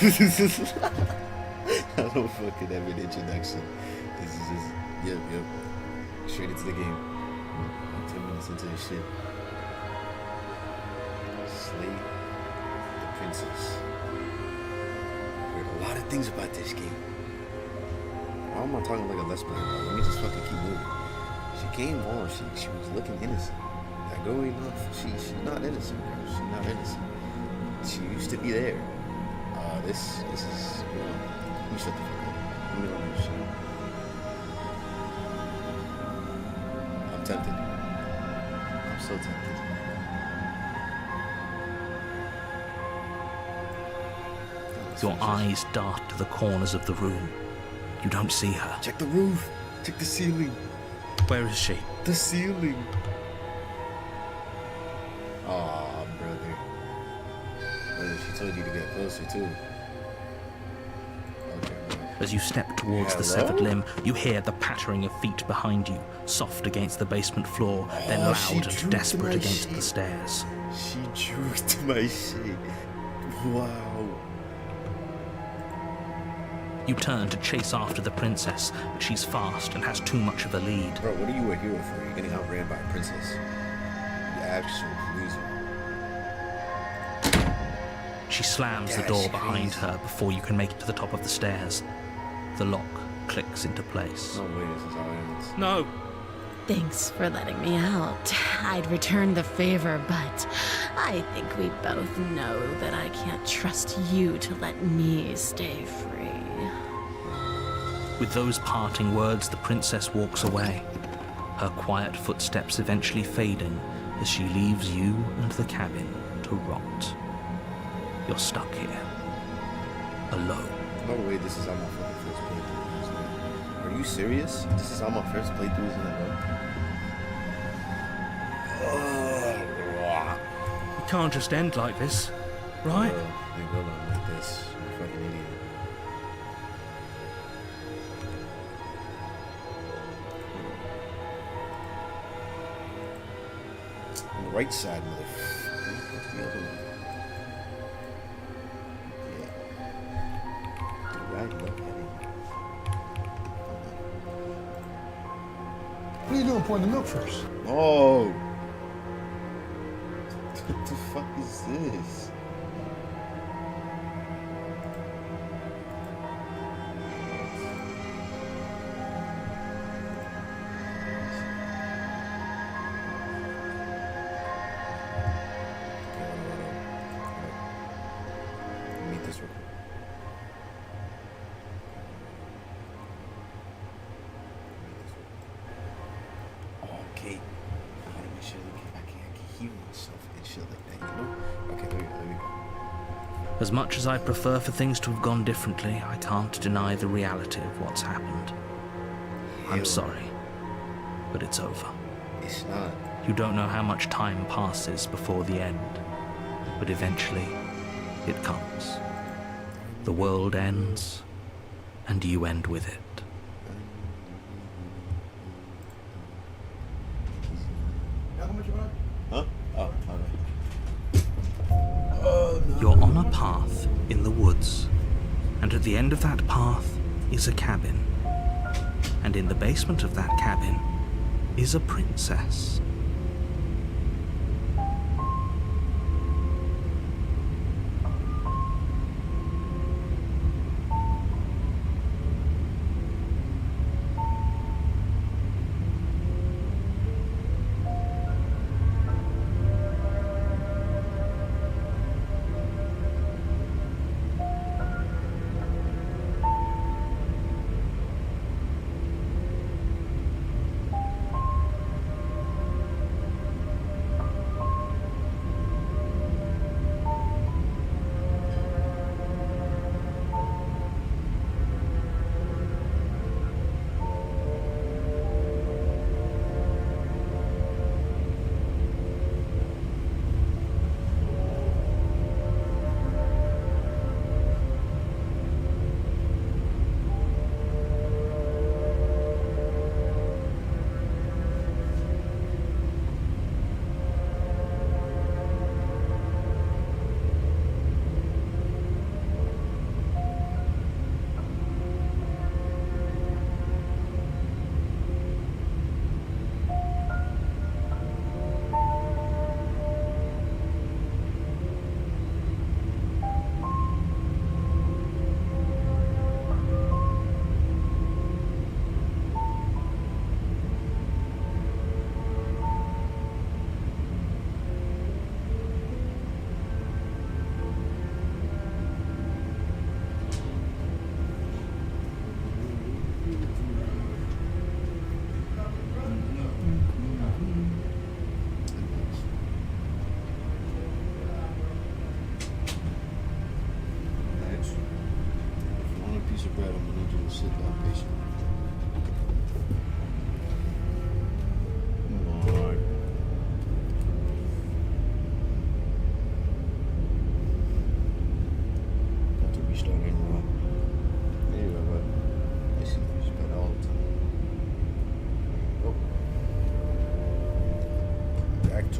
I don't fucking have an introduction. This is just, yep. Straight into the game. I'm 10 minutes into this shit. Slay the princess. I heard a lot of things about this game. Why am I talking like a Let's Play, bro? Let me just fucking keep moving. She came on, she was looking innocent. That girl ain't not, she's not innocent, bro. She's not innocent. She used to be there. This is, you know, let me shut the fuck up. Let me learn this shit. I'm tempted. I'm so tempted. Your eyes dart to the corners of the room. You don't see her. Check the roof. Check the ceiling. Where is she? The ceiling. Aw, brother. Brother, she told you to get closer, too. Okay, man. As you step towards the severed limb, you hear the pattering of feet behind you, soft against the basement floor, then loud and desperate against the stairs. She drew to my shit. Wow. You turn to chase after the princess, but she's fast and has too much of a lead. Bro, what are you a hero for? You're getting outran by a princess. You actual loser. She slams the door behind her before you can make it to the top of the stairs. The lock clicks into place. No way, this is how it ends. No! Thanks for letting me out. I'd return the favor, but I think we both know that I can't trust you to let me stay free. With those parting words, the princess walks away, her quiet footsteps eventually fading as she leaves you and the cabin to rot. You're stuck here, alone. No way, this is how my fucking first playthrough is, man. Are you serious? This is how my first playthrough is in a row? It can't just end like this, right? They will end like this. I'm a fucking idiot. On the right side, motherfucker. What's the other one? What are you doing pouring the milk first? Oh! What the fuck is this? Meet this real quick. Okay. I gotta make sure I can hear myself and shit like that, you know? Okay, there we go. As much as I prefer for things to have gone differently, I can't deny the reality of what's happened. I'm sorry, but it's over. It's not. You don't know how much time passes before the end, but eventually it comes. The world ends, and you end with it. Huh? Oh, You're on a path in the woods, and at the end of that path is a cabin. And in the basement of that cabin is a princess.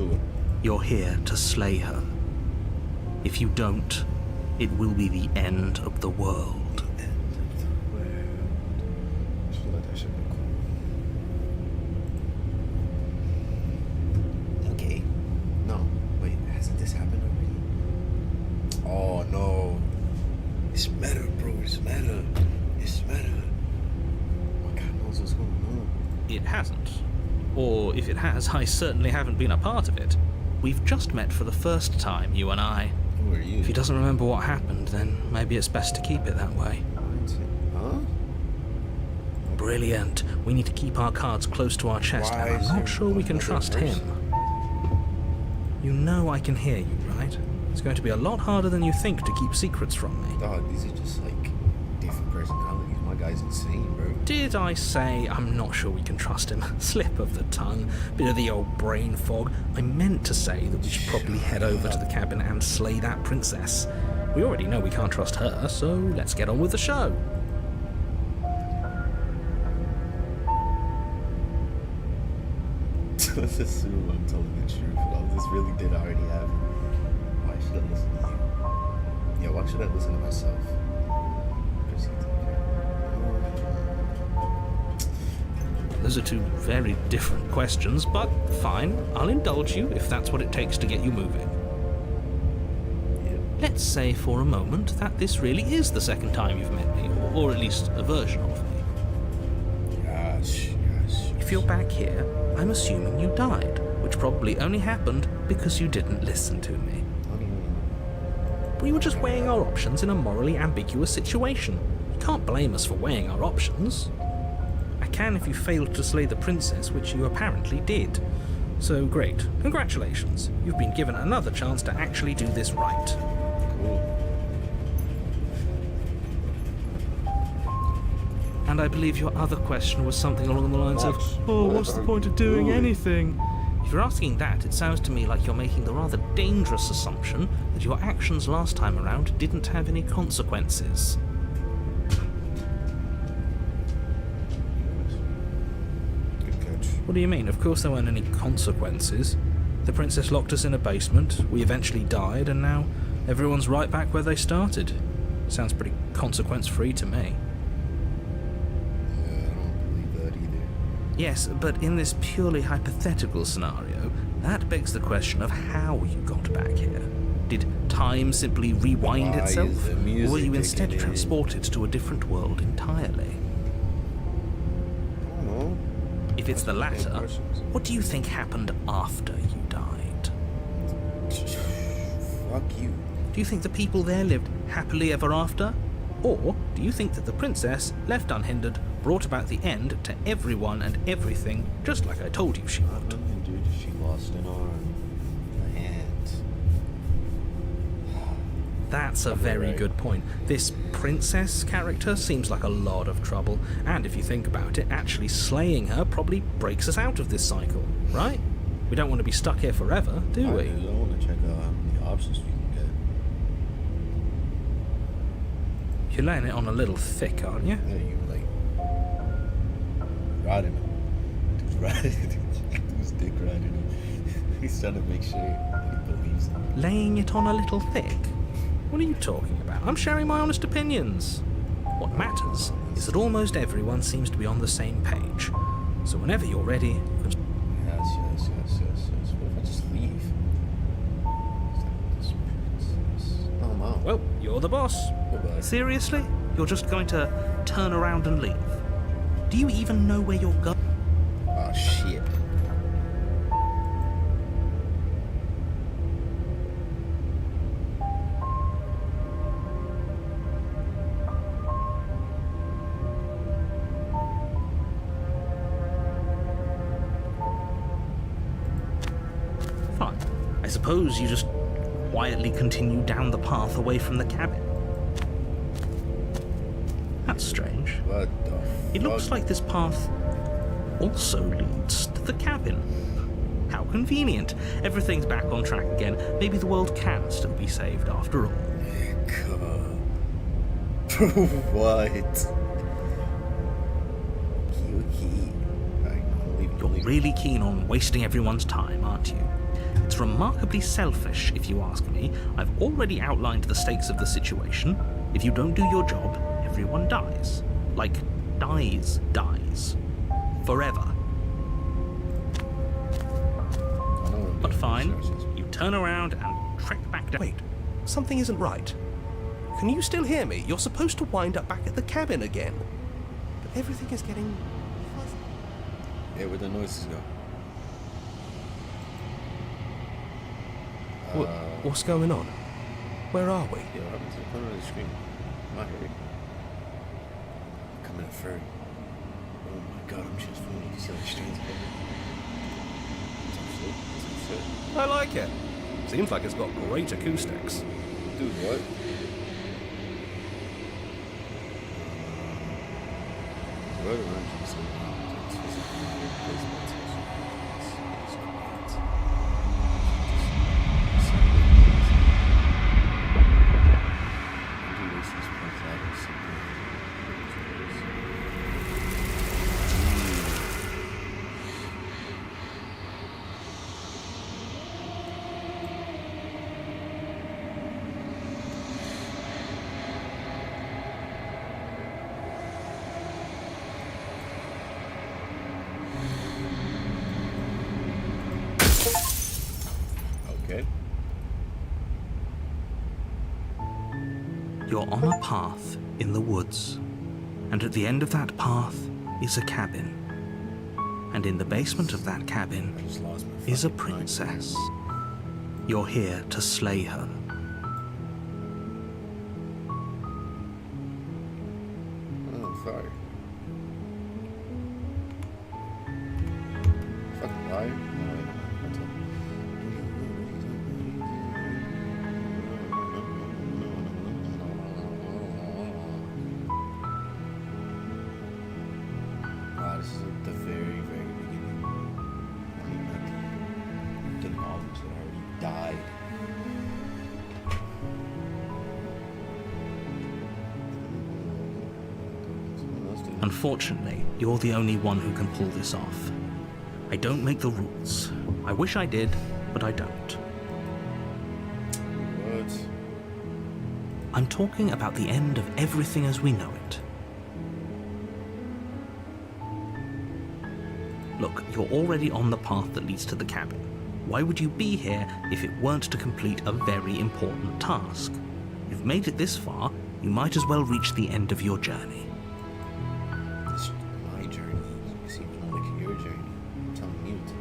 Sure. You're here to slay her. If you don't, it will be the end of the world. I feel like that should be cool. Okay. No. Wait, hasn't this happened already? Oh no. It's meta, bro. It's meta. It's meta. Oh, God knows what's going on. It hasn't. Or if it has, I certainly haven't been a part of it. We've just met for the first time, you and I. Who are you? If he doesn't remember what happened, then maybe it's best to keep it that way. Huh? Brilliant. We need to keep our cards close to our chest, Why and I'm is not there sure we can another trust person? him. You know I can hear you, right? It's going to be a lot harder than you think to keep secrets from me. Dog, these are just like different personalities. My guy's insane, bro. Did I say I'm not sure we can trust him? Slip of the tongue, bit of the old brain fog. I meant to say that we should probably head over to the cabin and slay that princess. We already know we can't trust her, so let's get on with the show. Let's assume I'm telling the truth, but all this really did already happen. Why should I listen to you? Yeah, why should I listen to myself? Those are two very different questions, but fine, I'll indulge you if that's what it takes to get you moving. Let's say for a moment that this really is the second time you've met me, or at least a version of me. Gosh. If you're back here, I'm assuming you died, which probably only happened because you didn't listen to me. We were just weighing our options in a morally ambiguous situation. You can't blame us for weighing our options. I can if you failed to slay the princess, which you apparently did. So great, congratulations. You've been given another chance to actually do this right. Cool. And I believe your other question was something along the lines of, Max, oh, what what's the are point you of doing doing?" anything? If you're asking that, it sounds to me like you're making the rather dangerous assumption that your actions last time around didn't have any consequences. Good catch. What do you mean? Of course there weren't any consequences. The princess locked us in a basement, we eventually died, and now everyone's right back where they started. Sounds pretty consequence-free to me. Yeah, I don't believe that either. Yes, but in this purely hypothetical scenario, that begs the question of how you got back here. Did time simply rewind Why itself? is the Or music were you instead kicking in? transported to a different world entirely? I don't know. If it's the Good latter, questions. what do you think happened after you died? Fuck you. Do you think the people there lived happily ever after? Or do you think that the princess, left unhindered, brought about the end to everyone and everything, just like I told you she would? Dude, she lost an arm, a hand. That's a very Right. good point. This princess character seems like a lot of trouble, and if you think about it, actually slaying her probably breaks us out of this cycle, right? We don't want to be stuck here forever, do we? I want to check out the options we can You're laying it on a little thick, aren't you? get. Yeah, you like riding him. Dude's riding. Dude's dick riding him. He's trying to make sure that he believes him. Laying it on a little thick? What are you talking about? I'm sharing my honest opinions. What matters is that almost everyone seems to be on the same page. So whenever you're ready, you can... Yes. What if I just leave? This princess. Oh, no. Well, you're the boss. Goodbye. Seriously? You're just going to turn around and leave? Do you even know where you're going? Oh, shit. Fine. I suppose you just quietly continue down the path away from the cabin. That's strange. What the It looks fuck? like this path also leads to the cabin. How convenient. Everything's back on track again. Maybe the world can still be saved after all. What? Okay. Alright, I'm leaving. You're really keen on wasting everyone's time, aren't you? It's remarkably selfish, if you ask me. I've already outlined the stakes of the situation. If you don't do your job, everyone dies. Like, dies. Forever. But fine, you turn around and trek back down. Wait, something isn't right. Can you still hear me? You're supposed to wind up back at the cabin again. But everything is getting fuzzy. Yeah, where'd the noises go? What's going on? Where are we? Yeah, what happened to the corner of the screen? Not here. Coming a furry. Oh my god, I'm transforming. You can see like strands of it. It's unfit. I like it. Seems like it's got great acoustics. Dude, what? What around you so Okay. You're on a path in the woods, and at the end of that path is a cabin. And in the basement of that cabin I just lost my is a fucking mind. princess. You're here to slay her. Oh, sorry. Fucking liar. No, wait, no, no, wow, this is at the very, very beginning. I mean, like, the knowledge that already died. Unfortunately, you're the only one who can pull this off. I don't make the rules. I wish I did, but I don't. What? I'm talking about the end of everything as we know it. Look, you're already on the path that leads to the cabin. Why would you be here if it weren't to complete a very important task? You've made it this far, you might as well reach the end of your journey. This is my journey. It seems more like your journey. You're telling me what to do.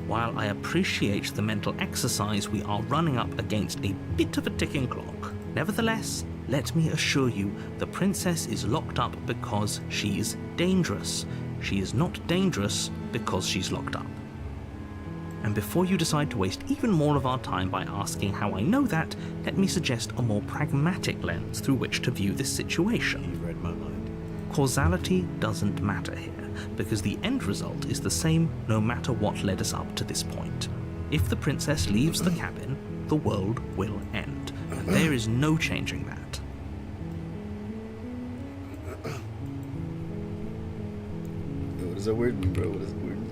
While I appreciate the mental exercise, we are running up against a bit of a ticking clock. Nevertheless, let me assure you, the princess is locked up because she's dangerous. She is not dangerous because she's locked up. And before you decide to waste even more of our time by asking how I know that, let me suggest a more pragmatic lens through which to view this situation. You've read my mind. Causality doesn't matter here, because the end result is the same no matter what led us up to this point. If the princess leaves the cabin, the world will end, and there is no changing that. What does that word mean, bro? What does that word mean?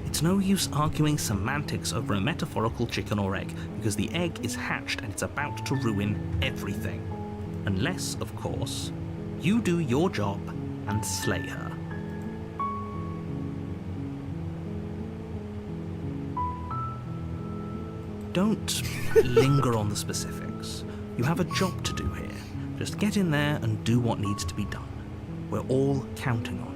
It's no use arguing semantics over a metaphorical chicken or egg, because the egg is hatched and it's about to ruin everything. Unless, of course, you do your job and slay her. Don't linger on the specifics. You have a job to do here. Just get in there and do what needs to be done. We're all counting on you.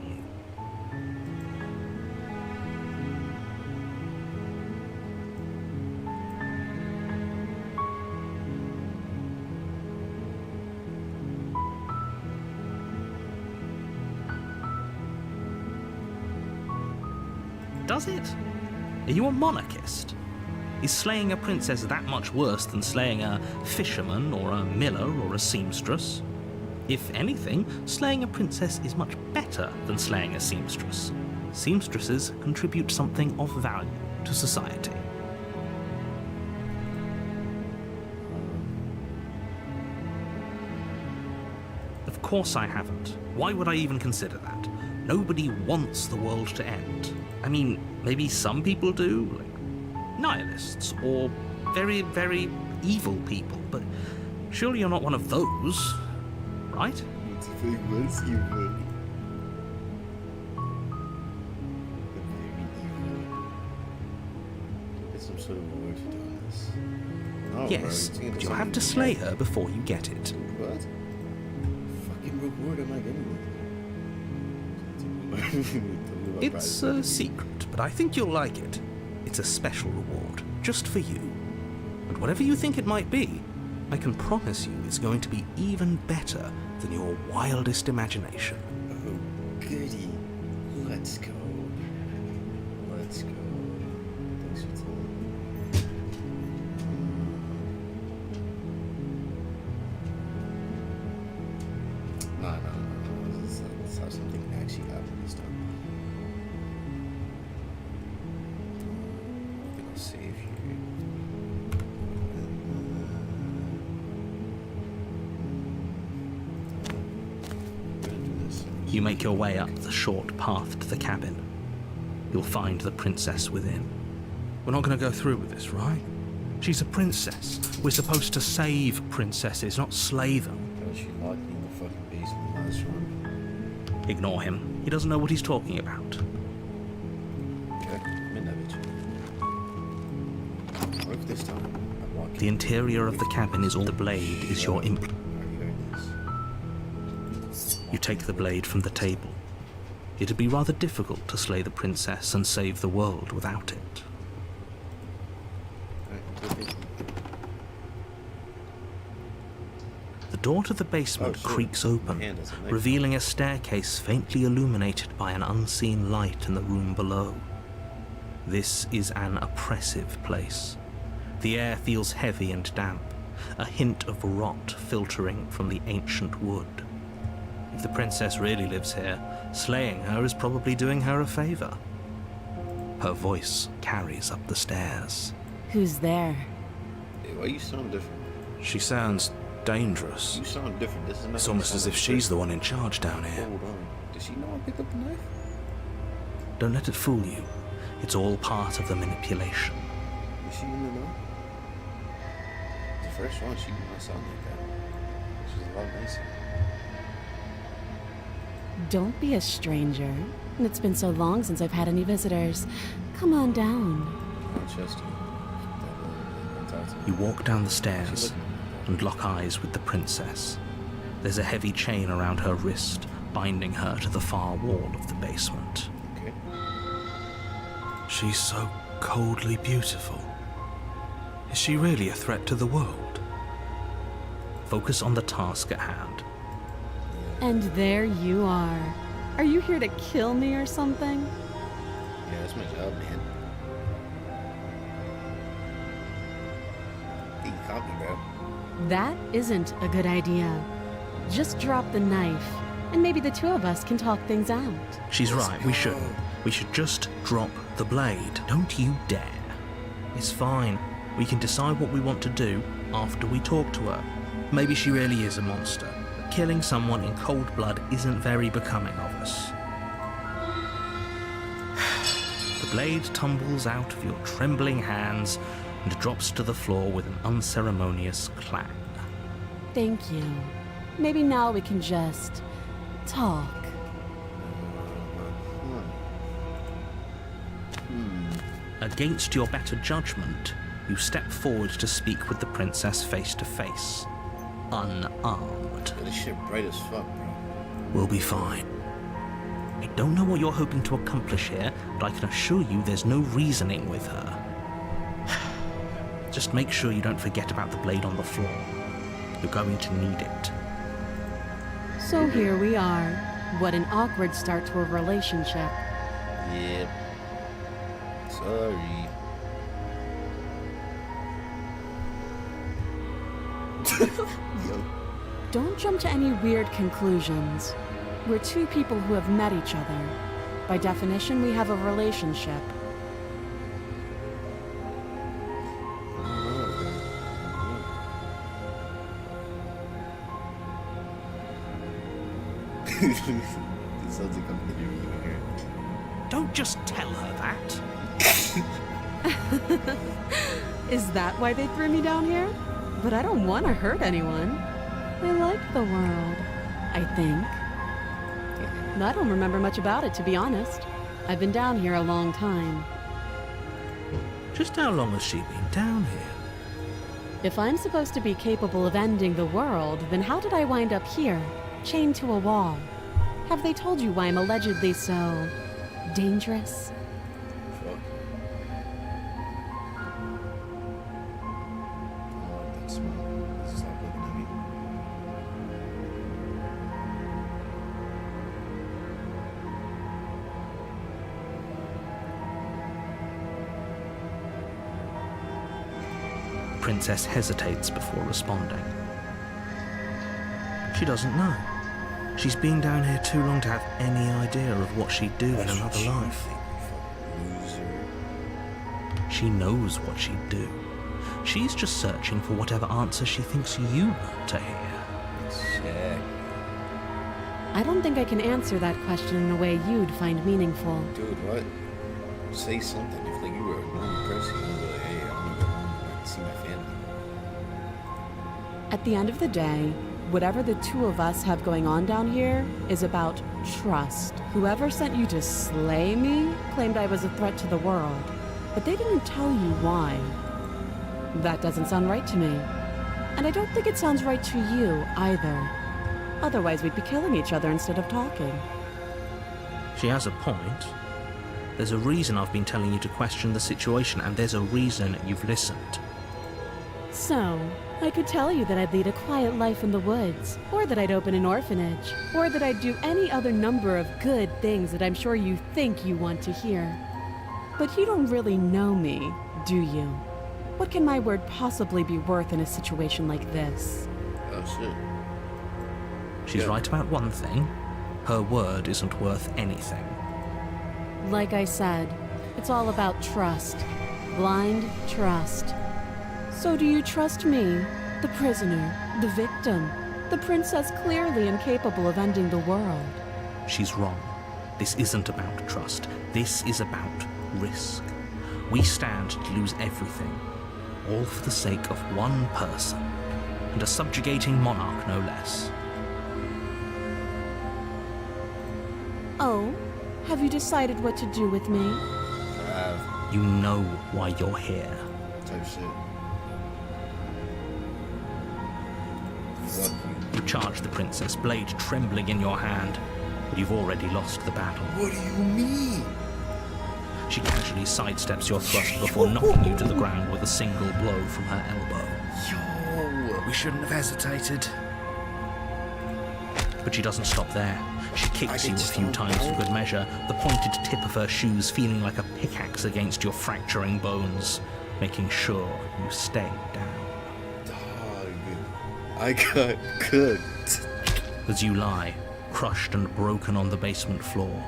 Does it? Are you a monarchist? Is slaying a princess that much worse than slaying a fisherman or a miller or a seamstress? If anything, slaying a princess is much better than slaying a seamstress. Seamstresses contribute something of value to society. Of course I haven't. Why would I even consider that? Nobody wants the world to end. I mean, maybe some people do, like nihilists or very, very evil people, but surely you're not one of those, right? It's very was evil. Get some sort of reward for doing this. No, Yes, bro, but you'll have to slay her before you get it. What? Fucking reward am I getting? It's a secret, but I think you'll like it. It's a special reward, just for you. And whatever you think it might be, I can promise you it's going to be even better than your wildest imagination. Oh, goody. Let's go. Let's go. Thanks for telling me. No. Let's have something actually happen this time. I think I'll save you. You make your way up the short path to the cabin. You'll find the princess within. We're not going to go through with this, right? She's a princess. We're supposed to save princesses, not slay them. Don't she locked me in the fucking basement last run? Ignore him. He doesn't know what he's talking about. Okay, I'm in that bitch. What if this time I walk in? The interior of the cabin is all the blade is your implement. Are you hearing this? You take the blade from the table. It'd be rather difficult to slay the princess and save the world without it. The door to the basement Oh, shit. creaks My open, hand doesn't make revealing a staircase faintly illuminated by an unseen light in the room below. This is an oppressive place. The air feels heavy and damp, a hint of rot filtering from the ancient wood. If the princess really lives here, slaying her is probably doing her a favor. Her voice carries up the stairs. Who's there? Hey, why you sound different? She sounds dangerous. You sound different. This is not. It's almost as if she's the one in charge down here. Hold on. Does she know I picked up the knife? Don't let it fool you. It's all part of the manipulation. Is she in the know? The first one, she did not sound like that. She's a lot nicer. Don't be a stranger. It's been so long since I've had any visitors. Come on down. Not Chester. You walk down the stairs and lock eyes with the princess. There's a heavy chain around her wrist, binding her to the far wall of the basement. Okay. She's so coldly beautiful. Is she really a threat to the world? Focus on the task at hand. And there you are. Are you here to kill me or something? Yeah, that's my job, man. You caught me, bro. That isn't a good idea. Just drop the knife, and maybe the two of us can talk things out. She's right, we shouldn't. We should just drop the blade. Don't you dare. It's fine. We can decide what we want to do after we talk to her. Maybe she really is a monster. But killing someone in cold blood isn't very becoming of us. The blade tumbles out of your trembling hands and drops to the floor with an unceremonious clang. Thank you. Maybe now we can just talk. Against your better judgment, you step forward to speak with the princess face to face, unarmed. This shit bright as fuck, bro. We'll be fine. I don't know what you're hoping to accomplish here, but I can assure you there's no reasoning with her. Just make sure you don't forget about the blade on the floor. You're going to need it. So here we are. What an awkward start to a relationship. Yep. Sorry. Yo. Don't jump to any weird conclusions. We're two people who have met each other. By definition, we have a relationship. It sounds like I'm interviewing her. Don't just tell her that. Is that why they threw me down here? But I don't want to hurt anyone. I like the world, I think. I don't remember much about it, to be honest. I've been down here a long time. Just how long has she been down here? If I'm supposed to be capable of ending the world, then how did I wind up here, chained to a wall? Have they told you why I'm allegedly so dangerous? Fuck. I don't like that smell. Stop looking at me. Princess hesitates before responding. She doesn't know. She's been down here too long to have any idea of what she'd do in another life. Loser. She knows what she'd do. She's just searching for whatever answer she thinks you want to hear. Check. I don't think I can answer that question in a way you'd find meaningful. Dude, what? Say something. If like you were a normal person, you'd be like, hey, I want to go home. I can see my family. At the end of the day, whatever the two of us have going on down here is about trust. Whoever sent you to slay me claimed I was a threat to the world, but they didn't tell you why. That doesn't sound right to me. And I don't think it sounds right to you either. Otherwise, we'd be killing each other instead of talking. She has a point. There's a reason I've been telling you to question the situation, and there's a reason you've listened. So, I could tell you that I'd lead a quiet life in the woods, or that I'd open an orphanage, or that I'd do any other number of good things that I'm sure you think you want to hear. But you don't really know me, do you? What can my word possibly be worth in a situation like this? Oh, shit. She's right about one thing. Her word isn't worth anything. Like I said, it's all about trust. Blind trust. So do you trust me, the prisoner, the victim, the princess clearly incapable of ending the world? She's wrong. This isn't about trust. This is about risk. We stand to lose everything, all for the sake of one person, and a subjugating monarch no less. Oh, have you decided what to do with me? You know why you're here. Type shit. What? You charge the princess, blade trembling in your hand, but you've already lost the battle. What do you mean? She casually sidesteps your thrust before knocking you to the ground with a single blow from her elbow. Yo, we shouldn't have hesitated. But she doesn't stop there. She kicks you a few times for good measure, the pointed tip of her shoes feeling like a pickaxe against your fracturing bones, making sure you stay down. Dog, I got cooked. As you lie, crushed and broken on the basement floor,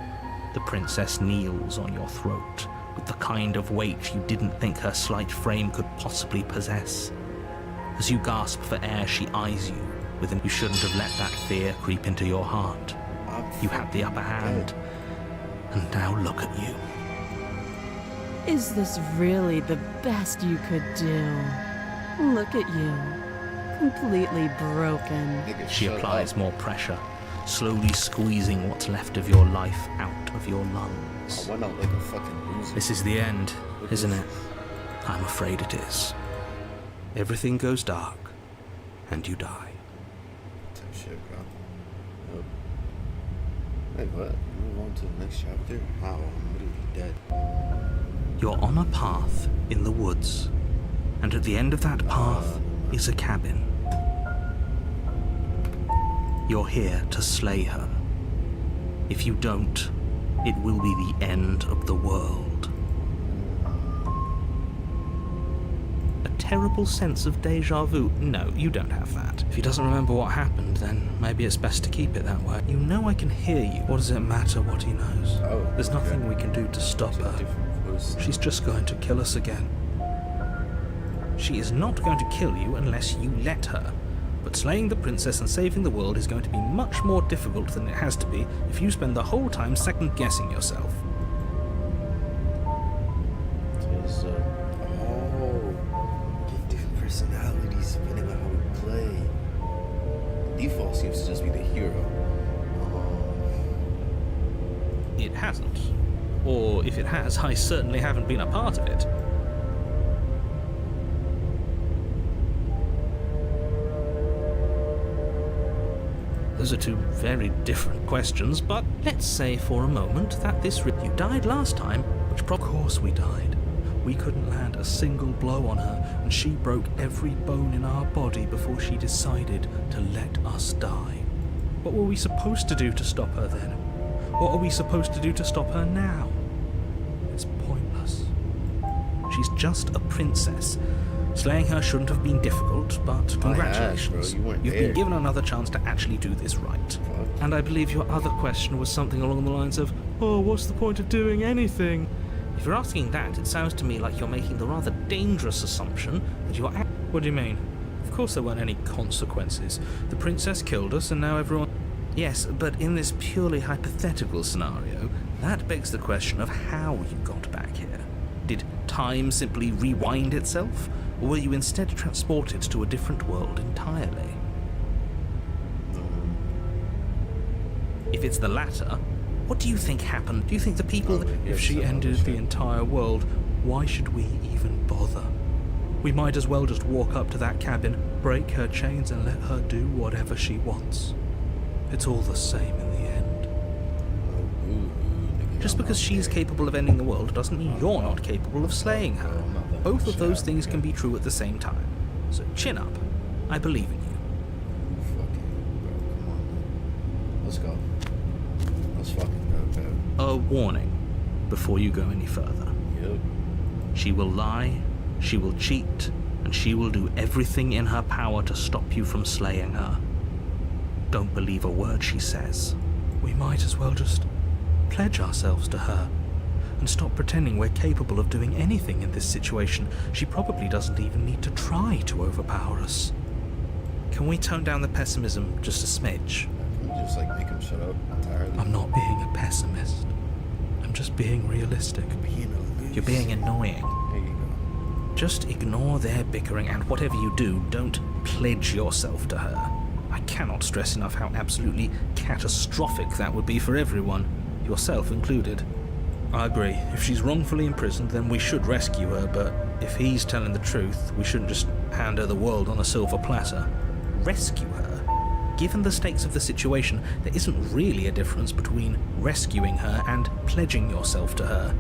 the princess kneels on your throat with the kind of weight you didn't think her slight frame could possibly possess. As you gasp for air, she eyes you with an "you shouldn't have let that fear creep into your heart. You had the upper hand, and now look at you." Is this really the best you could do? Look at you. Completely broken. Nigga, She shut applies up. more pressure, slowly squeezing what's left of your life out of your lungs. I went out like a fucking loser. This is the end, isn't it? I'm afraid it is. Everything goes dark, and you die. Type shit, bro. Yep. Hey, what? Move on to the next chapter? How? I'm literally dead. You're on a path in the woods, and at the end of that path is a cabin. You're here to slay her. If you don't, it will be the end of the world. A terrible sense of deja vu. No, you don't have that. If he doesn't remember what happened, then maybe it's best to keep it that way. You know I can hear you. What does it matter what he knows? Oh, There's nothing we can do to stop It's a her. different voice. She's just going to kill us again. She is not going to kill you unless you let her. But slaying the princess and saving the world is going to be much more difficult than it has to be if you spend the whole time second-guessing yourself. There's, get different personalities depending on how we play. The default seems to just be the hero. It hasn't. Or if it has, I certainly haven't been a part of it. Those are two very different questions, but let's say for a moment that you died last time, which of course we died. We couldn't land a single blow on her, and she broke every bone in our body before she decided to let us die. What were we supposed to do to stop her then? What are we supposed to do to stop her now? It's pointless. She's just a princess. Slaying her shouldn't have been difficult, but congratulations. bro. You weren't You've there. been given another chance to actually do this right. Fuck. And I believe your other question was something along the lines of, oh, what's the point of doing anything? If you're asking that, it sounds to me like you're making the rather dangerous assumption that you're... What do you mean? Of course there weren't any consequences. The princess killed us and now everyone... Yes, but in this purely hypothetical scenario, that begs the question of how you got back here. Did time simply rewind itself? Or were you instead transported to a different world entirely? If it's the latter, what do you think happened? Do you think the people... If she ended the entire world, why should we even bother? We might as well just walk up to that cabin, break her chains and let her do whatever she wants. It's all the same in the end. Just because she's capable of ending the world doesn't mean you're not capable of slaying her. Both of those things can be true at the same time. So chin up. I believe in you. Fucking, bro, come on, man. Let's go. Let's fucking go, bro. A warning before you go any further. Yep. She will lie, she will cheat, and she will do everything in her power to stop you from slaying her. Don't believe a word she says. We might as well just pledge ourselves to her and stop pretending we're capable of doing anything in this situation. She probably doesn't even need to try to overpower us. Can we tone down the pessimism just a smidge? Can we just, like, make him shut up entirely? I'm not being a pessimist. I'm just being realistic. being a loose. You're being annoying. There you go. Just ignore their bickering, and whatever you do, don't pledge yourself to her. I cannot stress enough how absolutely catastrophic that would be for everyone, yourself included. I agree. If she's wrongfully imprisoned, then we should rescue her, but if he's telling the truth, we shouldn't just hand her the world on a silver platter. Rescue her? Given the stakes of the situation, there isn't really a difference between rescuing her and pledging yourself to her.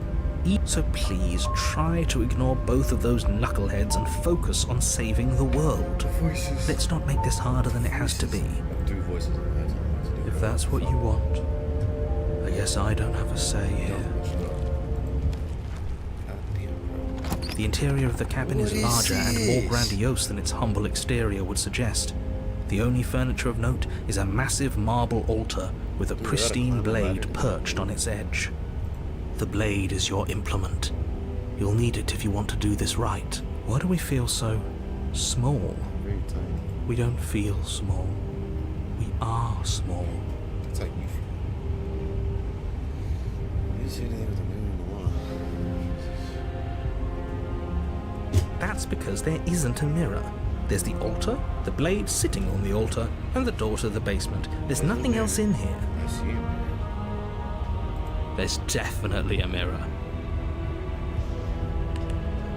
So please, try to ignore both of those knuckleheads and focus on saving the world. Voices. Let's not make this harder than it has to be. Three voices in my head. I don't know what to do. If that's what you want, I guess I don't have a say here. Shut up. God damn, bro. The interior of the cabin is What is larger and this? more grandiose than its humble exterior would suggest. The only furniture of note is a massive marble altar with a Dude, I gotta pristine climb the ladder. blade perched on its edge. The blade is your implement. You'll need it if you want to do this right. Why do we feel so small? Very tiny. We don't feel small. We are small. That's how you feel. What is it there with the moon and the wand? That's because there isn't a mirror. There's the altar, the blade sitting on the altar, and the door to the basement. There's nothing else in here. I see it. There's definitely a mirror.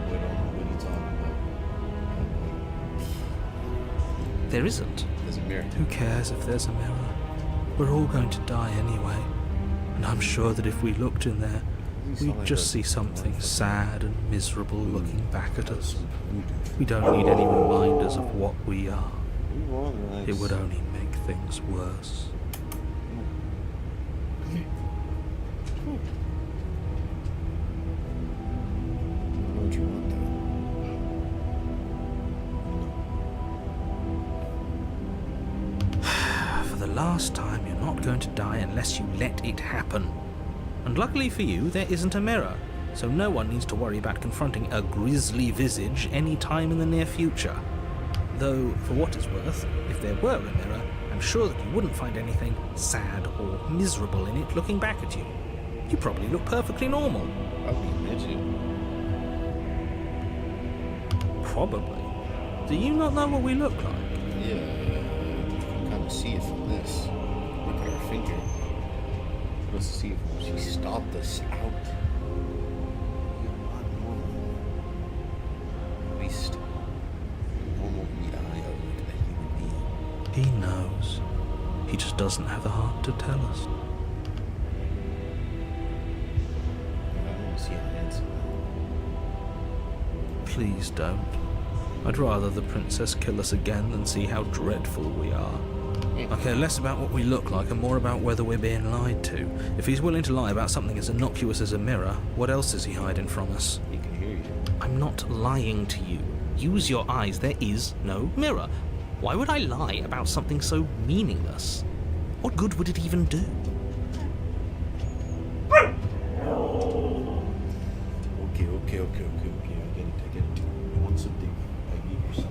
What are you talking about? There isn't. There's a mirror. Who cares if there's a mirror? We're all going to die anyway. And I'm sure that if we looked in there, we'd just see something sad and miserable looking back at us. We don't need any reminders of what we are. It would only make things worse. What you want, though? last time, you're not going to die unless you let it happen. And luckily for you, there isn't a mirror, so no one needs to worry about confronting a grisly visage any time in the near future. Though, for what it's worth, if there were a mirror, I'm sure that you wouldn't find anything sad or miserable in it looking back at you. You probably look perfectly normal. Probably imagine. Probably. Do you not know what we look like? Yeah, you can kind of see it from this. Look at her finger. Let's see if she stomped us out. You're not normal. At least normal in the eye of a human being. He knows. He just doesn't have the heart to tell us. I want to see her handsome. Please don't. I'd rather the princess kill us again than see how dreadful we are. I care less about what we look like and more about whether we're being lied to. If he's willing to lie about something as innocuous as a mirror, what else is he hiding from us? He can hear you. I'm not lying to you. Use your eyes. There is no mirror. Why would I lie about something so meaningless? What good would it even do? Okay. I get it. You want something? I give you something.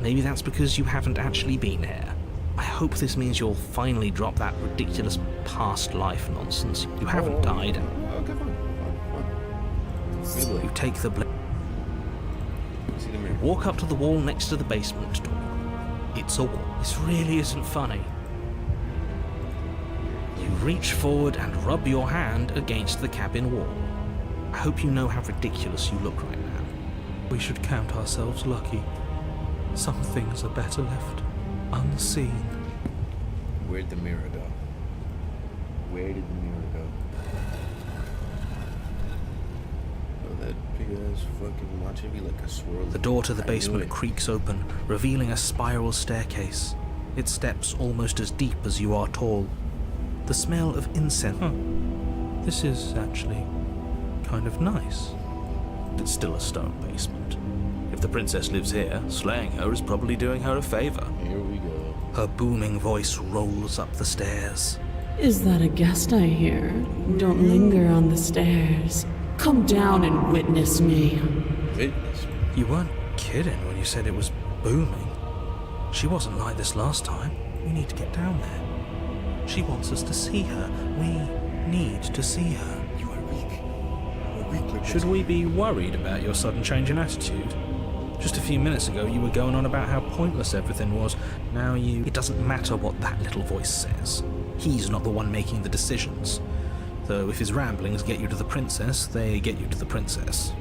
Maybe that's because you haven't actually been here. I hope this means you'll finally drop that ridiculous past life nonsense. You haven't died. Okay, fine. Maybe You take the blade. see the mirror. Walk up to the wall next to the basement door. It's a wall. This really isn't funny. You reach forward and rub your hand against the cabin wall. I hope you know how ridiculous you look right now. We should count ourselves lucky. Some things are better left unseen. Where'd the mirror go? Where did the mirror go? Oh, that big ass fucking watching me like a swirl. The door to the I knew basement it. creaks open, revealing a spiral staircase. Its steps almost as deep as you are tall. The smell of incense. This is actually kind of nice. It's still a stone basement. If the princess lives here, slaying her is probably doing her a favor. Here we go. Her booming voice rolls up the stairs. Is that a guest I hear? Don't linger on the stairs. Come down and witness me. Witness me. You weren't kidding when you said it was booming. She wasn't like this last time. We need to get down there. She wants us to see her. We need to see her. You are weak. You are weak like Should we be worried about your sudden change in attitude? Just a few minutes ago, you were going on about how pointless everything was. Now you... It doesn't matter what that little voice says. He's not the one making the decisions. Though if his ramblings get you to the princess, they get you to the princess.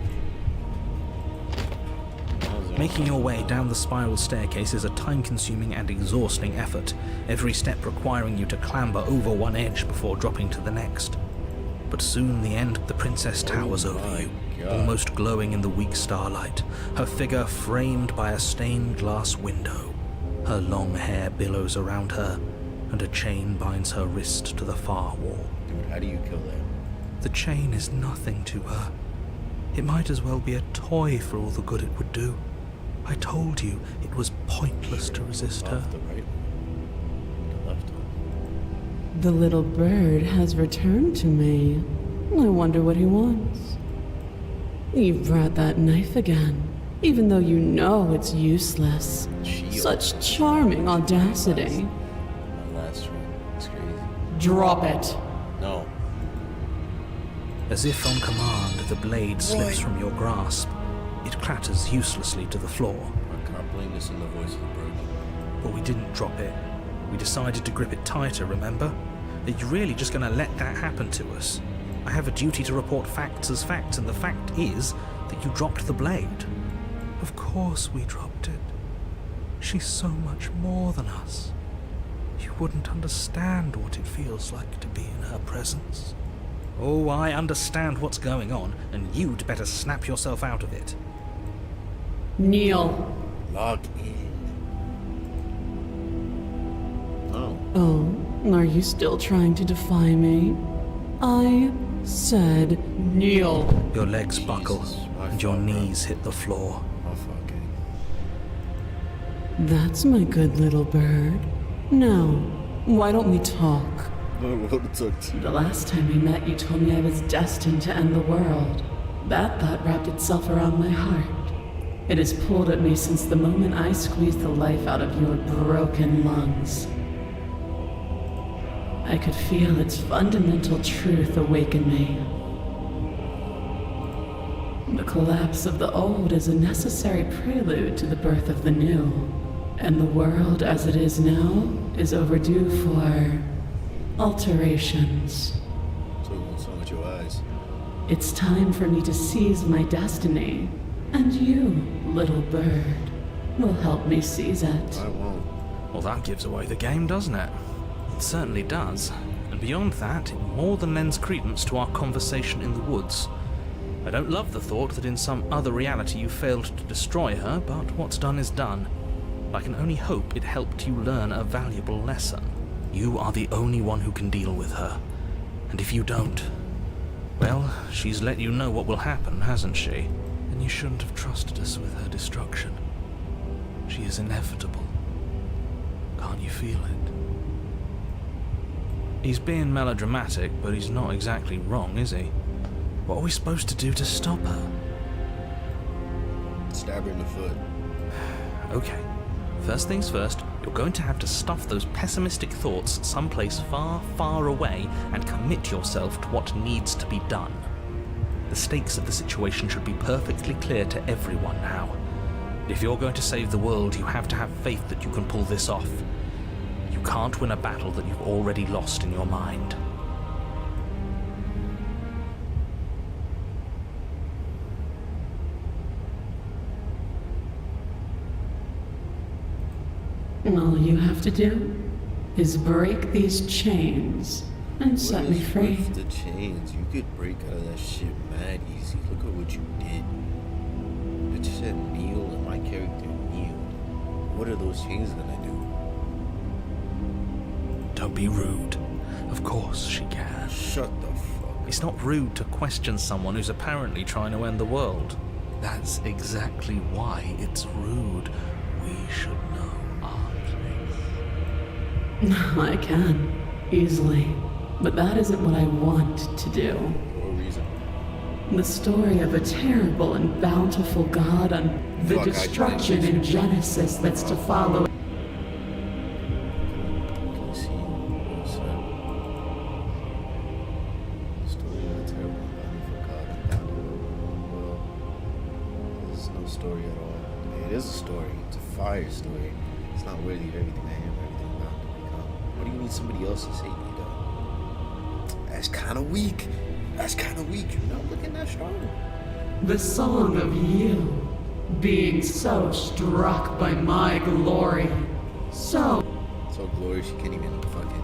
Making your way down the spiral staircase is a time-consuming and exhausting effort, every step requiring you to clamber over one edge before dropping to the next. But soon the end, the princess towers over you, almost glowing in the weak starlight, her figure framed by a stained glass window. Her long hair billows around her, and a chain binds her wrist to the far wall. Dude, how do you kill that? The chain is nothing to her. It might as well be a toy for all the good it would do. I told you it was pointless to resist her. Off the right one. The left one. The little bird has returned to me. I wonder what he wants. You brought that knife again, even though you know it's useless. Shield. Such charming audacity. My last one. It's crazy. Drop it. No. As if on command, the blade slips from your grasp. It clatters uselessly to the floor. I can't blame this in the voice of the bird. But we didn't drop it. We decided to grip it tighter, remember? Are you really just going to let that happen to us? I have a duty to report facts as facts, and the fact is that you dropped the blade. Of course we dropped it. She's so much more than us. You wouldn't understand what it feels like to be in her presence. Oh, I understand what's going on, and you'd better snap yourself out of it. Kneel. Log in. No. Oh, are you still trying to defy me? I said kneel. Your legs buckle, my and your fault, bro. knees hit the floor. Oh, fucking. That's my good little bird. Now, why don't we talk? I want to talk to you. The last time we met, you told me I was destined to end the world. That thought wrapped itself around my heart. It has pulled at me since the moment I squeezed the life out of your broken lungs. I could feel its fundamental truth awaken me. The collapse of the old is a necessary prelude to the birth of the new. And the world as it is now is overdue for alterations. So what's wrong with your eyes? It's time for me to seize my destiny. And you, little bird, will help me seize it. I won't. Well, that gives away the game, doesn't it? It certainly does. And beyond that, it more than lends credence to our conversation in the woods. I don't love the thought that in some other reality you failed to destroy her, but what's done is done. I can only hope it helped you learn a valuable lesson. You are the only one who can deal with her. And if you don't, well, she's let you know what will happen, hasn't she? And you shouldn't have trusted us with her destruction. She is inevitable. Can't you feel it? He's being melodramatic, but he's not exactly wrong, is he? What are we supposed to do to stop her? Stab her in the foot. Okay, First things first, you're going to have to stuff those pessimistic thoughts someplace far, far away and commit yourself to what needs to be done. The stakes of the situation should be perfectly clear to everyone now. If you're going to save the world, you have to have faith that you can pull this off. You can't win a battle that you've already lost in your mind. All you have to do is break these chains and set me free. With the chains, you could break out of that shit mad easy. Look at what you did. Bitch said kneel and my character kneeled. What are those chains gonna do? Don't be rude. Of course she can. Shut the fuck up. It's not rude to question someone who's apparently trying to end the world. That's exactly why it's rude. We should know our place. I can, easily. But that isn't what I want to do. For what reason? The story of a terrible and bountiful God and the Fuck, I destruction in Genesis that's to follow. Can you see what's that? The story of a terrible and bountiful God and bountiful world. This is no story at all. It is a story. It's a fire story. It's not worthy of everything I am or everything I'm about to become. What do you need somebody else to save me, though? That's kind of weak. That's kind of weak. You're not looking that strong. The song of you being so struck by my glory. So glorious, you can't even fucking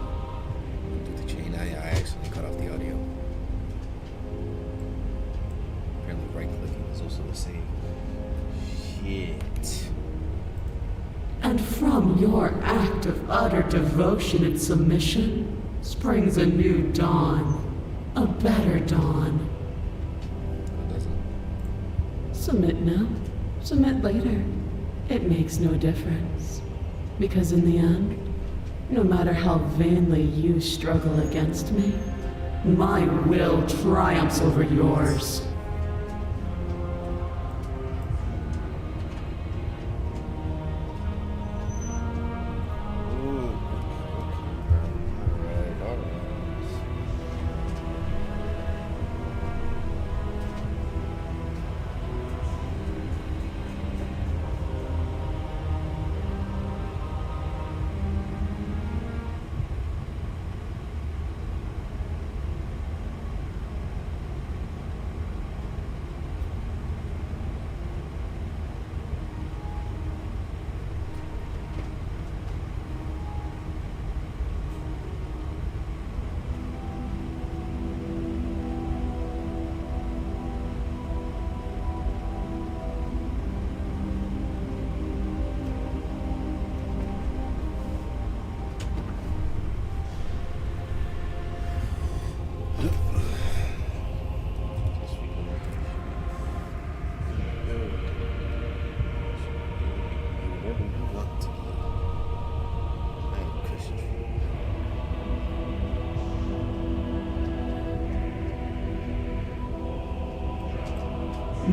do the chain. I accidentally cut off the audio. Apparently right clicking is also the same. Shit. and from your act of utter devotion and submission springs a new dawn, a better dawn. It doesn't. Submit now, submit later. It makes no difference. Because in the end, no matter how vainly you struggle against me, my will triumphs over yours. Ooh. Alright.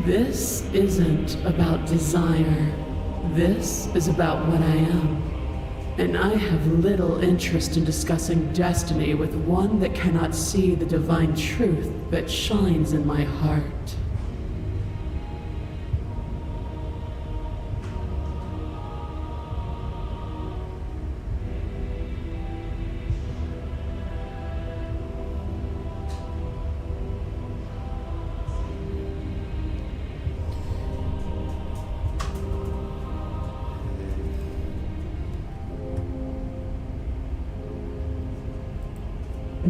This isn't about desire. This is about what I am. And I have little interest in discussing destiny with one that cannot see the divine truth that shines in my heart.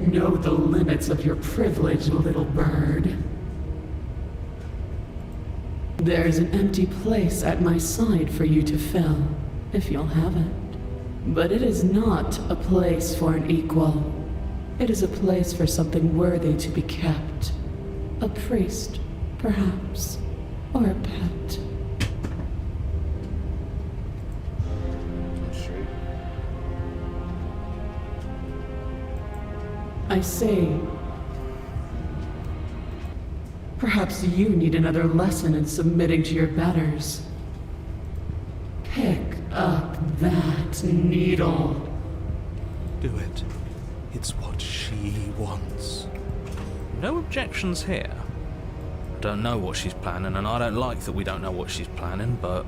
Know the limits of your privilege, little bird. There's an empty place at my side for you to fill, if you'll have it. But it is not a place for an equal. It is a place for something worthy to be kept. A priest, perhaps, or a pet. Straight. I say, perhaps you need another lesson in submitting to your betters. Pick up that needle. Do it. It's what she wants. No objections here. I don't know what she's planning, and I don't like that we don't know what she's planning, but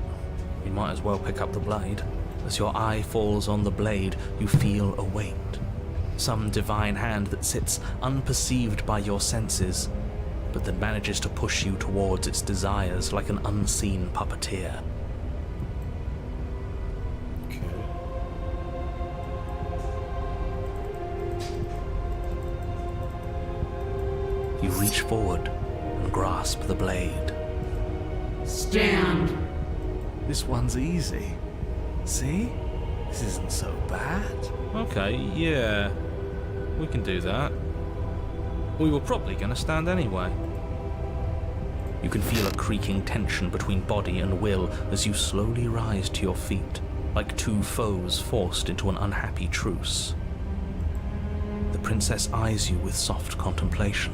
we might as well pick up the blade. As your eye falls on the blade, you feel a weight. Some divine hand that sits unperceived by your senses, but that manages to push you towards its desires like an unseen puppeteer. Okay. You reach forward and grasp the blade. Stand. This one's easy. See? This isn't so bad. Okay, yeah. We can do that. We were probably going to stand anyway. You can feel a creaking tension between body and will as you slowly rise to your feet, like two foes forced into an unhappy truce. The princess eyes you with soft contemplation.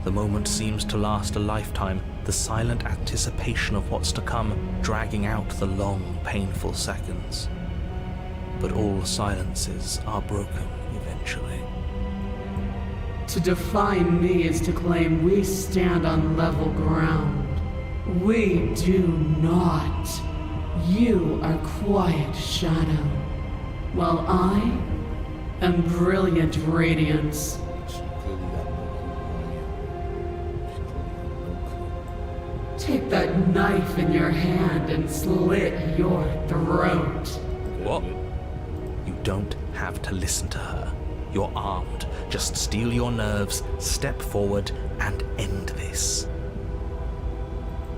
The moment seems to last a lifetime, the silent anticipation of what's to come dragging out the long, painful seconds. But all silences are broken eventually. To define me is to claim we stand on level ground. We do not. You are quiet shadow, while I am brilliant radiance. She clearly got no clue who I am. She clearly got no clue. Take that knife in your hand and slit your throat. What? You don't have to listen to her. You're armed. Just steel your nerves, step forward, and end this.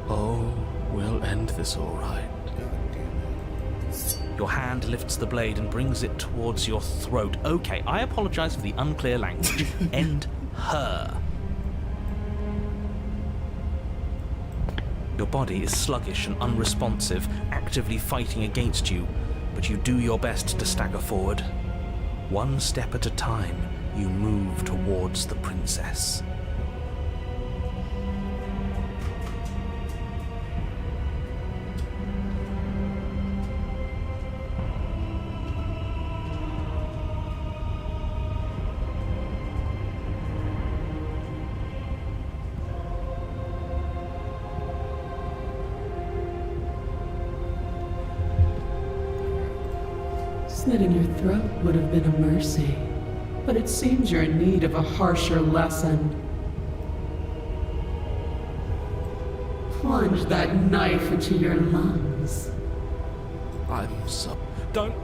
Oh, we'll end this all right. God damn it. Your hand lifts the blade and brings it towards your throat. Okay, I apologize for the unclear language. End her. Your body is sluggish and unresponsive, actively fighting against you, but you do your best to stagger forward. One step at a time, you move towards the princess. Slitting your throat would have been a mercy, but it seems you're in need of a harsher lesson. Plunge that knife into your lungs. Don't.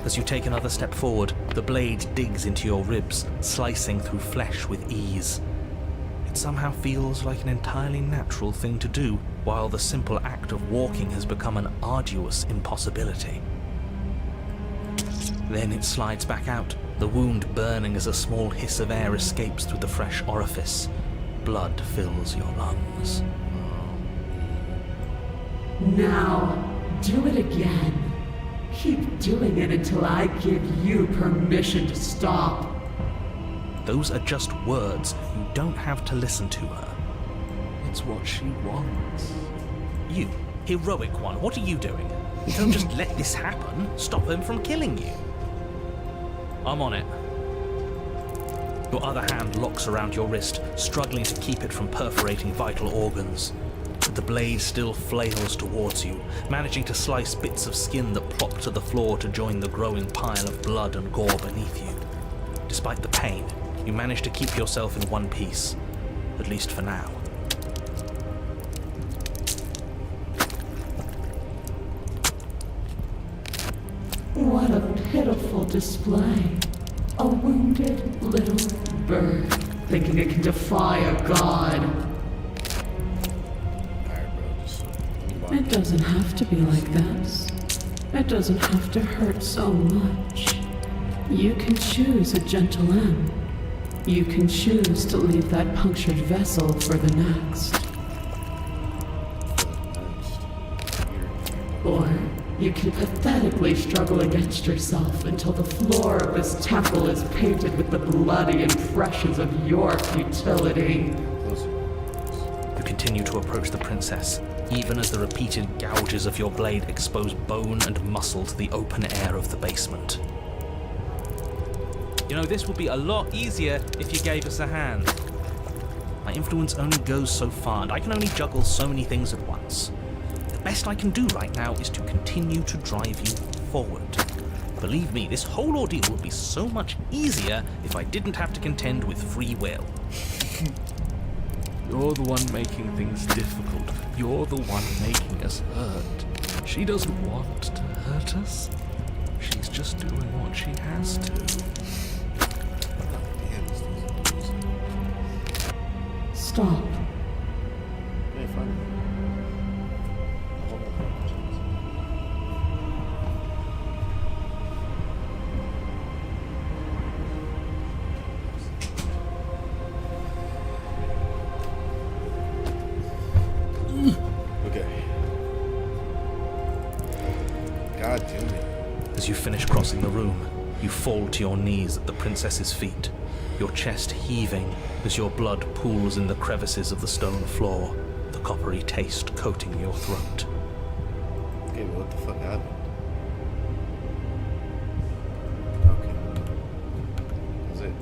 As you take another step forward, the blade digs into your ribs, slicing through flesh with ease. It somehow feels like an entirely natural thing to do, while the simple act of walking has become an arduous impossibility. Then it slides back out, the wound burning as a small hiss of air escapes through the fresh orifice. Blood fills your lungs. Now, do it again. Keep doing it until I give you permission to stop. Those are just words. You don't have to listen to her. It's what she wants. You, heroic one, what are you doing? Don't just let this happen. Stop him from killing you. I'm on it. Your other hand locks around your wrist, struggling to keep it from perforating vital organs. But the blade still flails towards you, managing to slice bits of skin that plop to the floor to join the growing pile of blood and gore beneath you. Despite the pain, you manage to keep yourself in one piece, at least for now. What a pitiful display. A wounded little bird thinking it can defy a god. Alright, bro, just It doesn't have to be like this. It doesn't have to hurt so much. You can choose a gentle end. You can choose to leave that punctured vessel for the next. Or you can pathetically struggle against yourself until the floor of this temple is painted with the bloody impressions of your futility. You continue to approach the princess, even as the repeated gouges of your blade expose bone and muscle to the open air of the basement. You know, this would be a lot easier if you gave us a hand. My influence only goes so far, and I can only juggle so many things at once. The best I can do right now is to continue to drive you forward. Believe me, this whole ordeal would be so much easier if I didn't have to contend with free will. You're the one making things difficult. You're the one making us hurt. She doesn't want to hurt us. She's just doing what she has to. Damn, this thing's losing. Stop. Hey, fine. Hold on. Okay. God damn it. As you finish crossing the room, you fall to your knees at the princess's feet, your chest heaving as your blood pools in the crevices of the stone floor, the coppery taste coating your throat. Okay, what the fuck happened? Okay. That's it.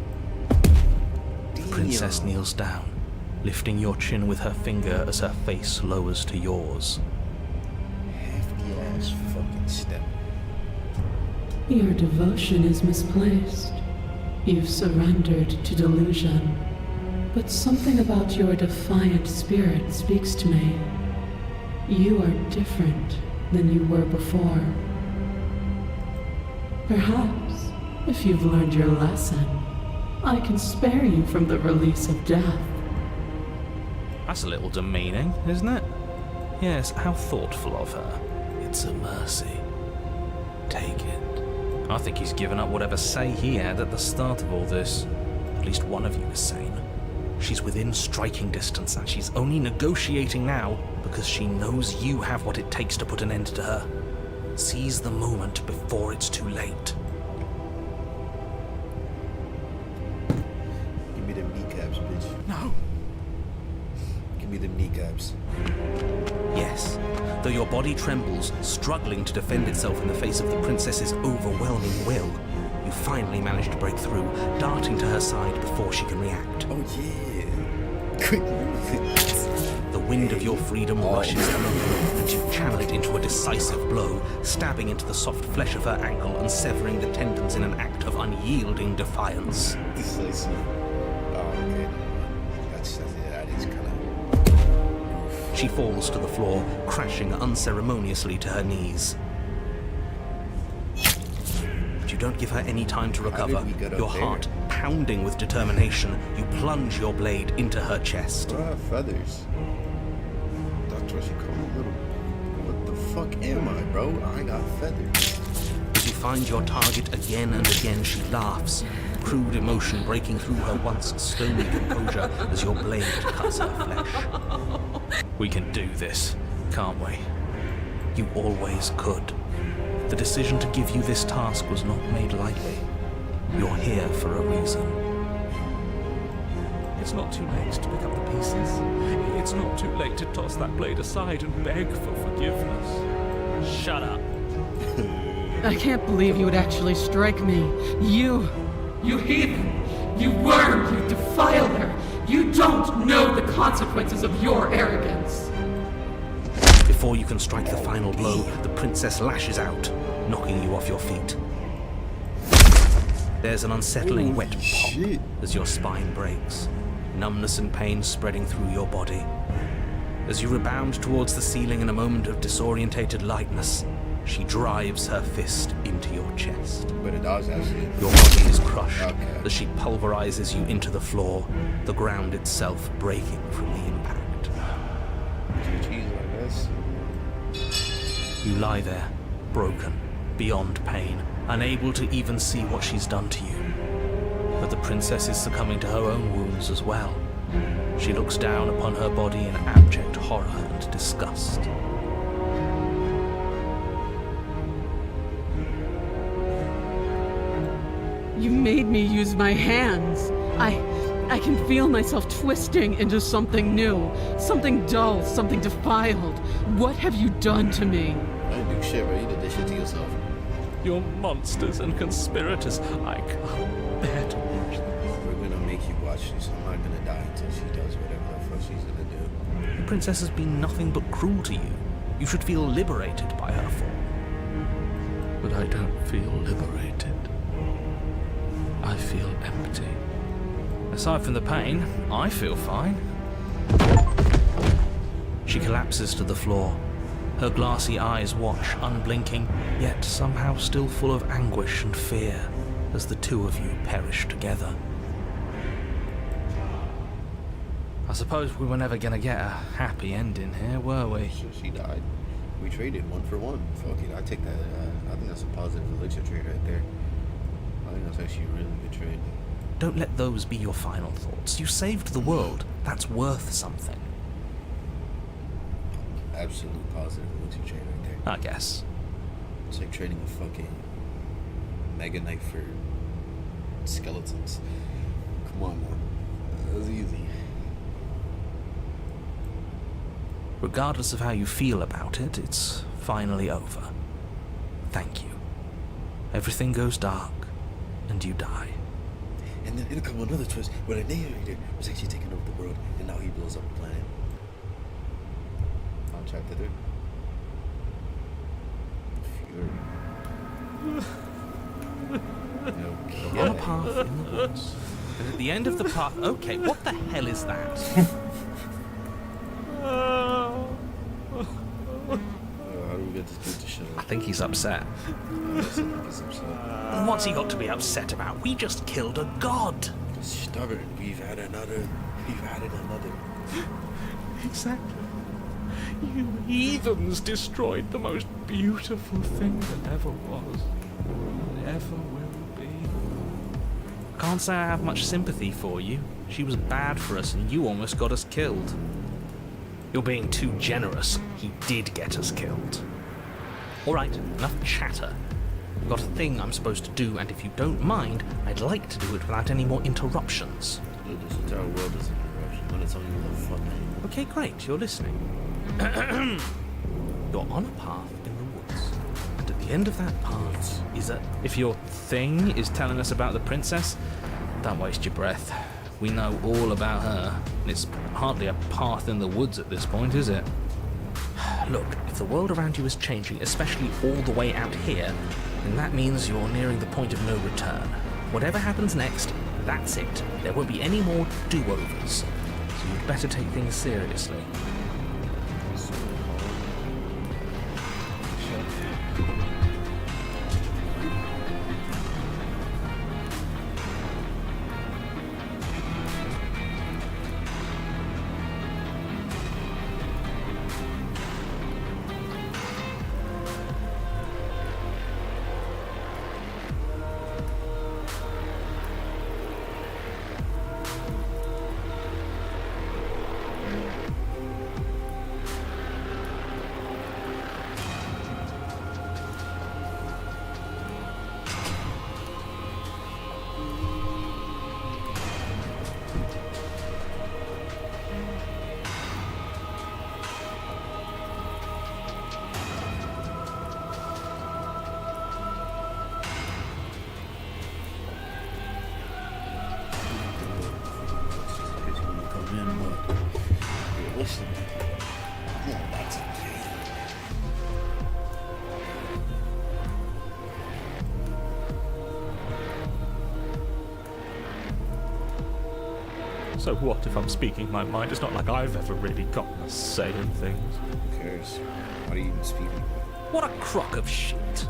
The princess Damn. kneels down, lifting your chin with her finger as her face lowers to yours. Hefty ass fucking step. Your devotion is misplaced. You've surrendered to delusion. But something about your defiant spirit speaks to me. You are different than you were before. Perhaps, if you've learned your lesson, I can spare you from the release of death. That's a little demeaning, isn't it? Yes, how thoughtful of her. It's a mercy. Take it. I think he's given up whatever say he had at the start of all this. At least one of you is sane. She's within striking distance, and she's only negotiating now because she knows you have what it takes to put an end to her. Seize the moment before it's too late. Give me them kneecaps, bitch. No. Give me them kneecaps. Yes, though your body trembles, struggling to defend itself in the face of the princess's overwhelming will, you finally manage to break through, darting to her side before she can react. Oh yeah. Quick movement. The wind of your freedom rushes through you, and you channel it into a decisive blow, stabbing into the soft flesh of her ankle and severing the tendons in an act of unyielding defiance. Decisive. Oh, okay. That's that is kind of. She falls to the floor, crashing unceremoniously to her knees. But you don't give her any time to recover. How did we get up Your there? heart pounding with determination, you plunge your blade into her chest. I have feathers. That's what she called me little. What the fuck am I, bro? I got feathers. As you find your target again and again, she laughs, crude emotion breaking through her once stony composure as your blade cuts her flesh. We can do this, can't we? You always could. The decision to give you this task was not made lightly. You're here for a reason. It's not too late to pick up the pieces. It's not too late to toss that blade aside and beg for forgiveness. Shut up. I can't believe you would actually strike me. You heathen! You worm! You defiler! You don't know the consequences of your arrogance! Before you can strike the final blow, the princess lashes out, knocking you off your feet. There's an unsettling wet pop shit. as your spine breaks, numbness and pain spreading through your body. As you rebound towards the ceiling in a moment of disorientated lightness, she drives her fist into your chest. But it does actually. Your body is crushed Okay. as she pulverizes you into the floor, the ground itself breaking from the impact. GG's, I guess. You lie there, broken, beyond pain, unable to even see what she's done to you. But the princess is succumbing to her own wounds as well. She looks down upon her body in abject horror and disgust. made me use my hands. I can feel myself twisting into something new, something dull, something defiled. What have you done to me? I didn't do shit, bro. You did this shit to yourself. You're monsters and conspirators. I can't bear to watch this. We're gonna make you watch this. I'm not gonna die until she does whatever the fuck she's gonna do. The princess has been nothing but cruel to you. You should feel liberated by her fall. But I don't feel liberated. I feel empty. Aside from the pain, I feel fine. She collapses to the floor. Her glassy eyes watch, unblinking, yet somehow still full of anguish and fear, as the two of you perish together. I suppose we were never gonna get a happy ending here, were we? She died. We traded 1 for 1. Fuck it. I take that. I think that's a positive elixir trade right there. I think that's actually a really good trade. Don't let those be your final thoughts. You saved the world. That's worth something. Absolute positive elixir trade right there. I guess. It's like trading a fucking Mega Knight for skeletons. Come on, man. That was easy. Regardless of how you feel about it, it's finally over. Thank you. Everything goes dark, and you die. And then it'll come another twist where the narrator was actually taking over the world, and now he blows up the planet. On chapter 3. Fury. You're on a path in the woods. And at the end of the path... Okay, what the hell is that? How do we get this dude to shut I up? think he's upset. He's upset. And what's he got to be upset about? We just killed a god. Just stubborn. We've added another. Exactly. You heathens destroyed the most beautiful thing that ever was, and ever will be. Can't say I have much sympathy for you. She was bad for us and you almost got us killed. You're being too generous. He did get us killed. Alright, enough chatter. I've got a thing I'm supposed to do, and if you don't mind, I'd like to do it without any more interruptions. Dude, this entire world is an interruption. I'm gonna tell you what the fuck I am. Okay, great, you're listening. You're on a path in the woods, and at the end of that path is a... If your thing is telling us about the princess, don't waste your breath. We know all about her, and it's hardly a path in the woods at this point, is it? Look, if the world around you is changing, especially all the way out here, then that means you're nearing the point of no return. Whatever happens next, that's it. There won't be any more do-overs. So you'd better take things seriously. Listen. Come on, back to the game. So what if I'm speaking my mind? It's not like I've ever really gotten a say in things. Who cares? Why are you even speaking? What a crock of shit.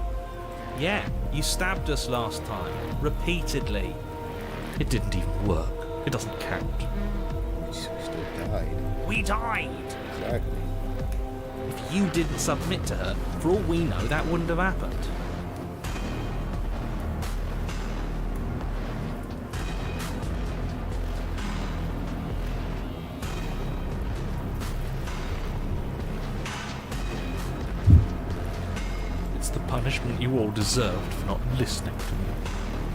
Yeah, you stabbed us last time. Repeatedly. It didn't even work. It doesn't count. We still died. We died! Exactly. If you didn't submit to her, for all we know, that wouldn't have happened. It's the punishment you all deserved for not listening to me.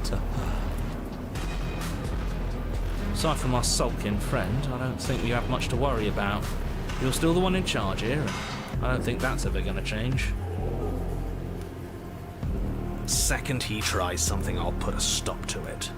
To her. Aside from our sulking friend, I don't think we have much to worry about. You're still the one in charge here, and I don't think that's ever going to change. Second he tries something, I'll put a stop to it.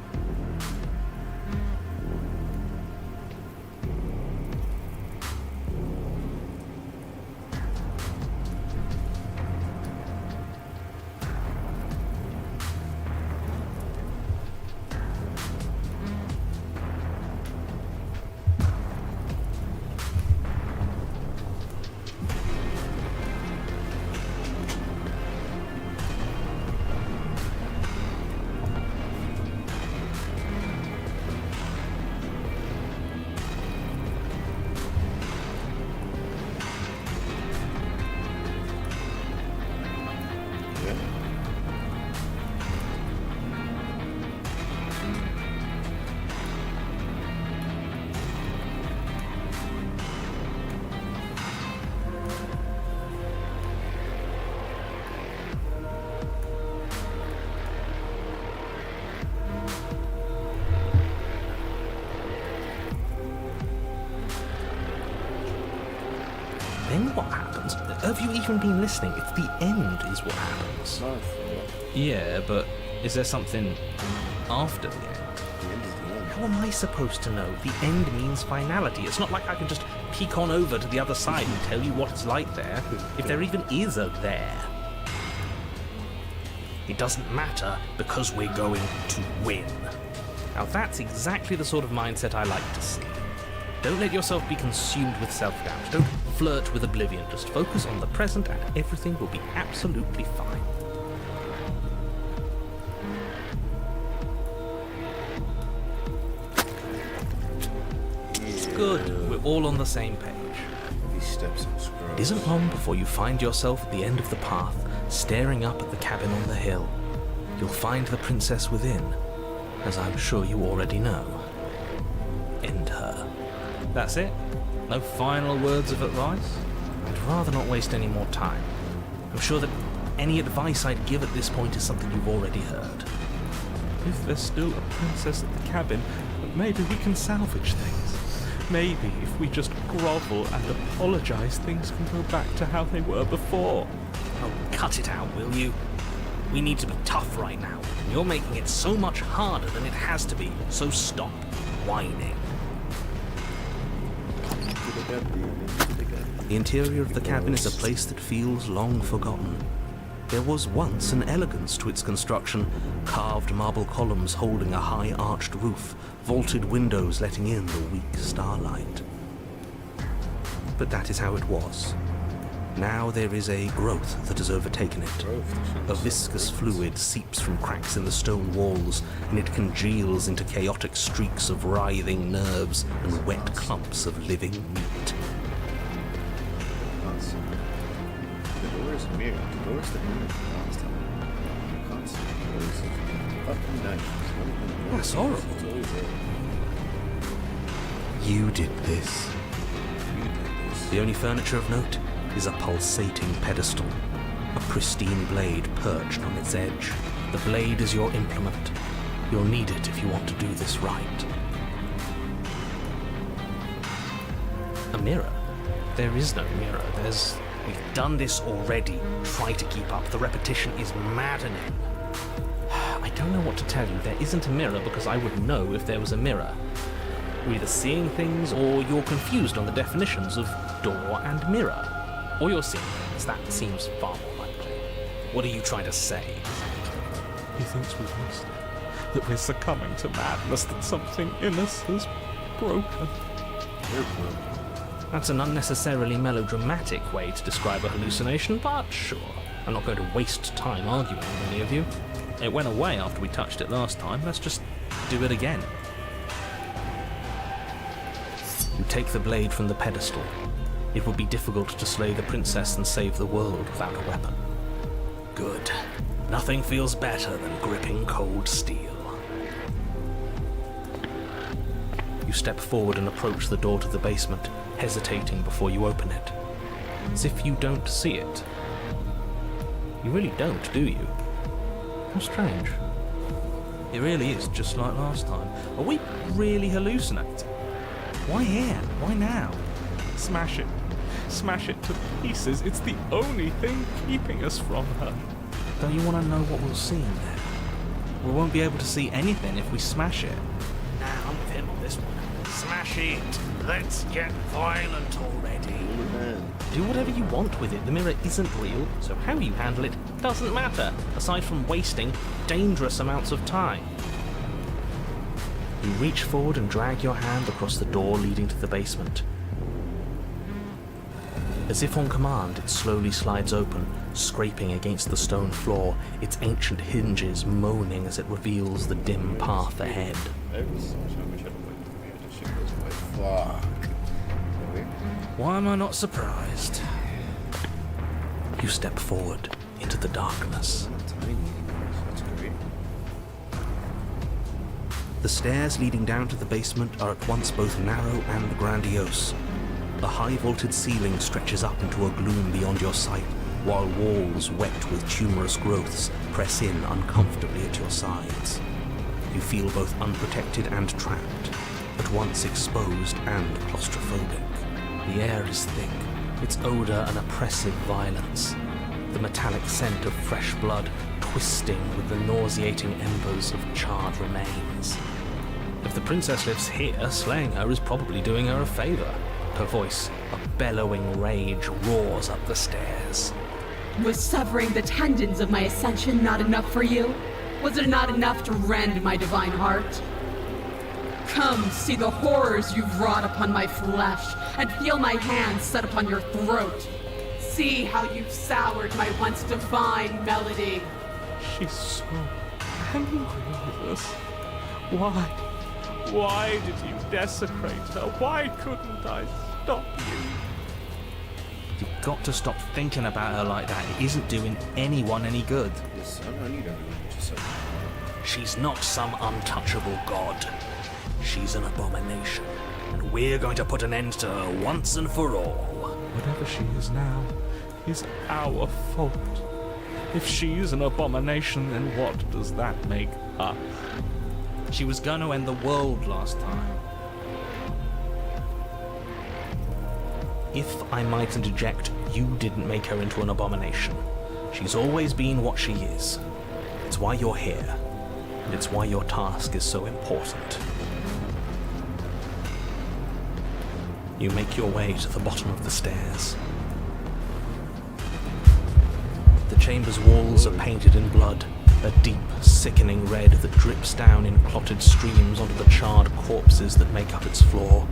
Then what happens? Have you even been listening? It's the end is what happens. Yeah, but is there something after the end? The end is the end. How am I supposed to know? The end means finality. It's not like I can just peek on over to the other side and tell you what it's like there, if there even is a there. It doesn't matter because we're going to win. Now that's exactly the sort of mindset I like to see. Don't let yourself be consumed with self-doubt. Don't flirt with oblivion. Just focus on the present and everything will be absolutely fine. Good. We're all on the same page. These steps are scrolls. It isn't long before you find yourself at the end of the path, staring up at the cabin on the hill. You'll find the princess within, as I'm sure you already know. End her. That's it? No final words of advice? I'd rather not waste any more time. I'm sure that any advice I'd give at this point is something you've already heard. If there's still a princess at the cabin, maybe we can salvage things. Maybe if we just grovel and apologize, things can go back to how they were before. Oh, cut it out, will you? We need to be tough right now. You're making it so much harder than it has to be, so stop whining. The interior of the cabin is a place that feels long forgotten. There was once an elegance to its construction, carved marble columns holding a high arched roof, vaulted windows letting in the weak starlight. But that is how it was. Now there is a growth that has overtaken it. A viscous fluid seeps from cracks in the stone walls, and it congeals into chaotic streaks of writhing nerves and wet clumps of living meat. The door is mirrored. The door is the mirror last time. Constant rows of fucking knives. That's horrible. It's always there. You did this. You did this. The only furniture of note is a pulsating pedestal, a pristine blade perched on its edge. The blade is your implement. You'll need it if you want to do this right. A mirror? There is no mirror. We've done this already. Try to keep up. The repetition is maddening. I don't know what to tell you. There isn't a mirror because I would know if there was a mirror. You're either seeing things or you're confused on the definitions of door and mirror. Or you're seeing things. That seems far more likely. What are you trying to say? He thinks we've lost it, that we're succumbing to madness, that something in us has broken. You're broken. That's an unnecessarily melodramatic way to describe a hallucination, but sure. I'm not going to waste time arguing with any of you. It went away after we touched it last time. Let's just do it again. You take the blade from the pedestal. It would be difficult to slay the princess and save the world without a weapon. Good. Nothing feels better than gripping cold steel. You step forward and approach the door to the basement, hesitating before you open it. As if you don't see it. You really don't, do you? How strange. It really is just like last time. Are we really hallucinating? Why here? Why now? Smash it. Smash it to pieces. It's the only thing keeping us from her. Don't you want to know what we'll see in there? We won't be able to see anything if we smash it. Nah, I'm with him on this one. Smash it. Let's get violent already. Do whatever you want with it. The mirror isn't real, so how you handle it doesn't matter, aside from wasting dangerous amounts of time. You reach forward and drag your hand across the door leading to the basement. As if on command, it slowly slides open, scraping against the stone floor, its ancient hinges moaning as it reveals the dim path ahead. Fuck. Why am I not surprised? You step forward into the darkness. That's great. The stairs leading down to the basement are at once both narrow and grandiose. A high-vaulted ceiling stretches up into a gloom beyond your sight, while walls wet with tumorous growths press in uncomfortably at your sides. You feel both unprotected and trapped, at once exposed and claustrophobic. The air is thick, its odor an oppressive violence, the metallic scent of fresh blood twisting with the nauseating embers of charred remains. If the princess lives here, slaying her is probably doing her a favor. Her voice, a bellowing rage, roars up the stairs. Was severing the tendons of my ascension not enough for you? Was it not enough to rend my divine heart? Come, see the horrors you've wrought upon my flesh, and feel my hands set upon your throat. See how you've soured my once divine melody. She's so angry with us. Why? Why did you desecrate her? Why couldn't I stop you? You've got to stop thinking about her like that. It isn't doing anyone any good. Yes, I need everyone to say. She's not some untouchable god. She's an abomination, and we're going to put an end to her once and for all. Whatever she is now is our fault. If she's an abomination, then what does that make us? She was going to end the world last time. If I might interject, you didn't make her into an abomination. She's always been what she is. It's why you're here, and it's why your task is so important. You make your way to the bottom of the stairs. The chamber's walls are painted in blood, a deep, sickening red that drips down in clotted streams onto the charred corpses that make up its floor.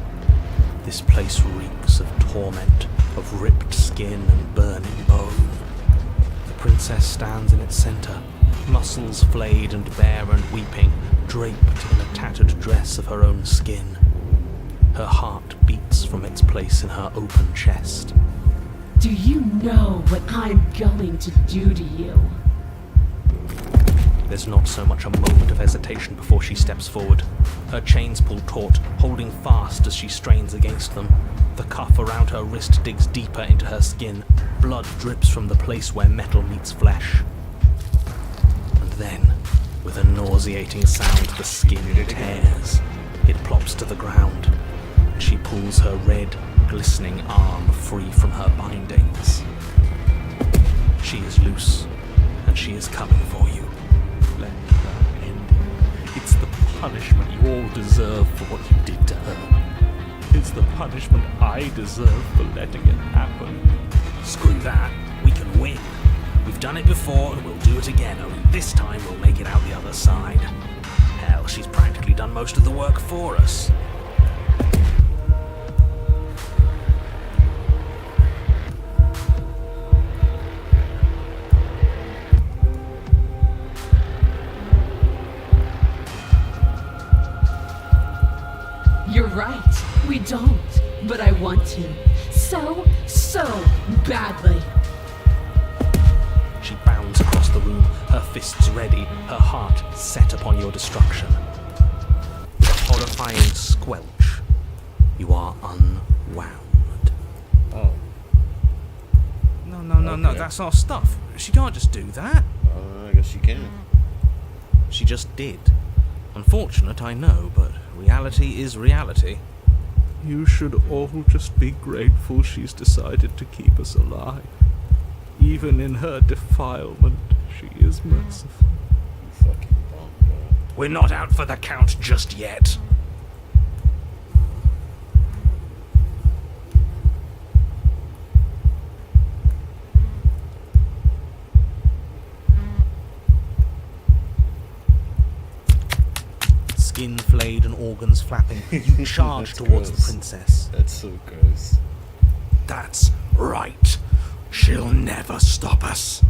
This place reeks of torment, of ripped skin and burning bone. The princess stands in its center, muscles flayed and bare and weeping, draped in a tattered dress of her own skin. Her heart beats from its place in her open chest. Do you know what I'm going to do to you? There's not so much a moment of hesitation before she steps forward. Her chains pull taut, holding fast as she strains against them. The cuff around her wrist digs deeper into her skin. Blood drips from the place where metal meets flesh. And then, with a nauseating sound, the skin tears. It plops to the ground. She pulls her red, glistening arm free from her bindings. She is loose, and she is coming for you. Let her end it. It's the punishment you all deserve for what you did to her. It's the punishment I deserve for letting it happen. Screw that. We can win. We've done it before, and we'll do it again, only this time we'll make it out the other side. Hell, she's practically done most of the work for us. You're right. We don't. But I want to. So badly. She bounds across the room, her fists ready, her heart set upon your destruction. With a horrifying squelch, you are unwound. Oh. No, Okay. that's our stuff. She can't just do that. I guess you can. She just did. Unfortunate, I know, but reality is reality. You should all just be grateful she's decided to keep us alive. Even in her defilement, she is merciful. You fucking bum, bro. We're not out for the count just yet. Skin flayed and organs flapping, you charge That's towards gross. the princess. That's so gross. That's right. She'll never stop us.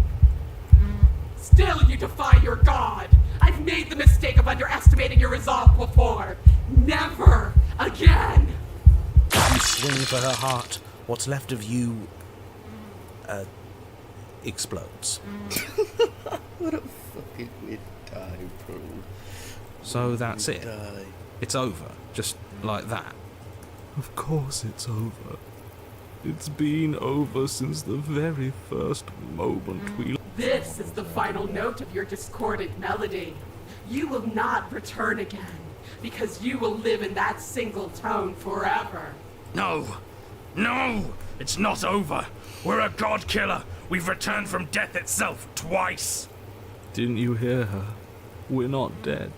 Still you defy your god! I've made the mistake of underestimating your resolve before! Never again! You swing for her heart. What's left of you... explodes. What a fucking weird die, bro. So that's it. Die. It's over. Just like that. Of course it's over. It's been over since the very first moment we... This is the final note of your discordant melody. You will not return again, because you will live in that single tone forever. No! No! It's not over! We're a god killer! We've returned from death itself twice! Didn't you hear her? We're not dead.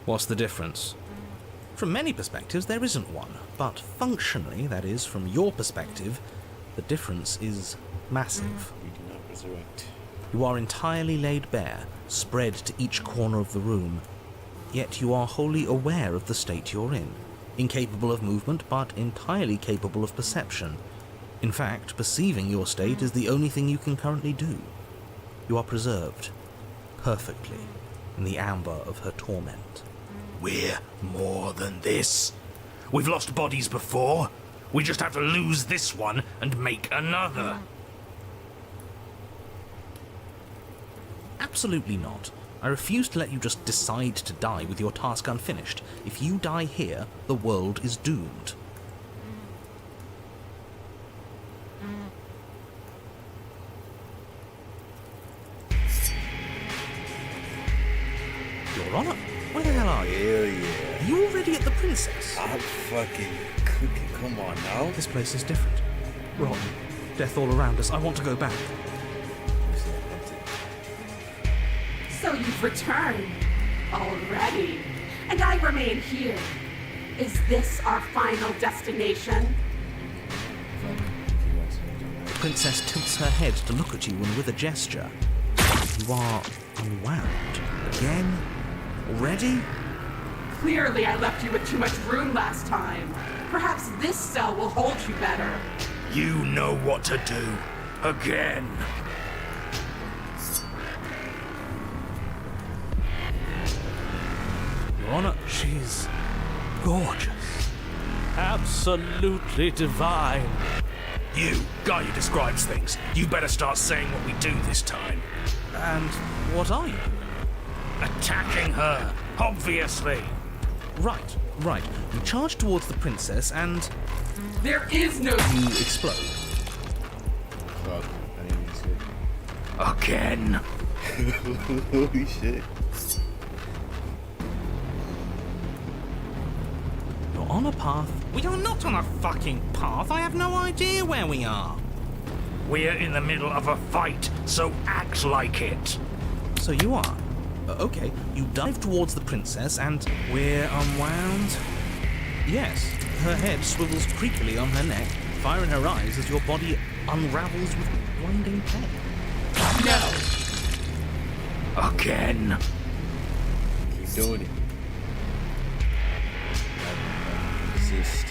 What's the difference? From many perspectives, there isn't one. But functionally, that is, from your perspective, the difference is massive. We do not resurrect. You are entirely laid bare, spread to each corner of the room. Yet you are wholly aware of the state you're in. Incapable of movement, but entirely capable of perception. In fact, perceiving your state is the only thing you can currently do. You are preserved, perfectly, in the amber of her torment. We're more than this. We've lost bodies before. We just have to lose this one and make another. Absolutely not. I refuse to let you just decide to die with your task unfinished. If you die here, the world is doomed. Your Honor, where the hell are you? Hell yeah. Are you already at the Princess? I'm fucking cooking. Come on now. This place is different. Rotten. Death all around us. I want to go back. So you've returned already, and I remain here. Is this our final destination? The Princess tilts her head to look at you, and with a gesture, you are unwound. Again? Already? Clearly I left you with too much room last time. Perhaps this cell will hold you better. You know what to do. Again. Your Honor, she's gorgeous. Absolutely divine. You, guy who describes things, you better start saying what we do this time. And what are you? Attacking her, obviously. Right. You charge towards the Princess and There is no... you explode. Fuck. I didn't even see Again. it. Holy shit. You're on a path. We are not on a fucking path. I have no idea where we are. We're in the middle of a fight, so act like it. So you are. Okay, you dive towards the Princess and we're unwound. Yes, her head swivels creakily on her neck, fire in her eyes as your body unravels with blinding pain. No! Again. Keep doing it. Resist.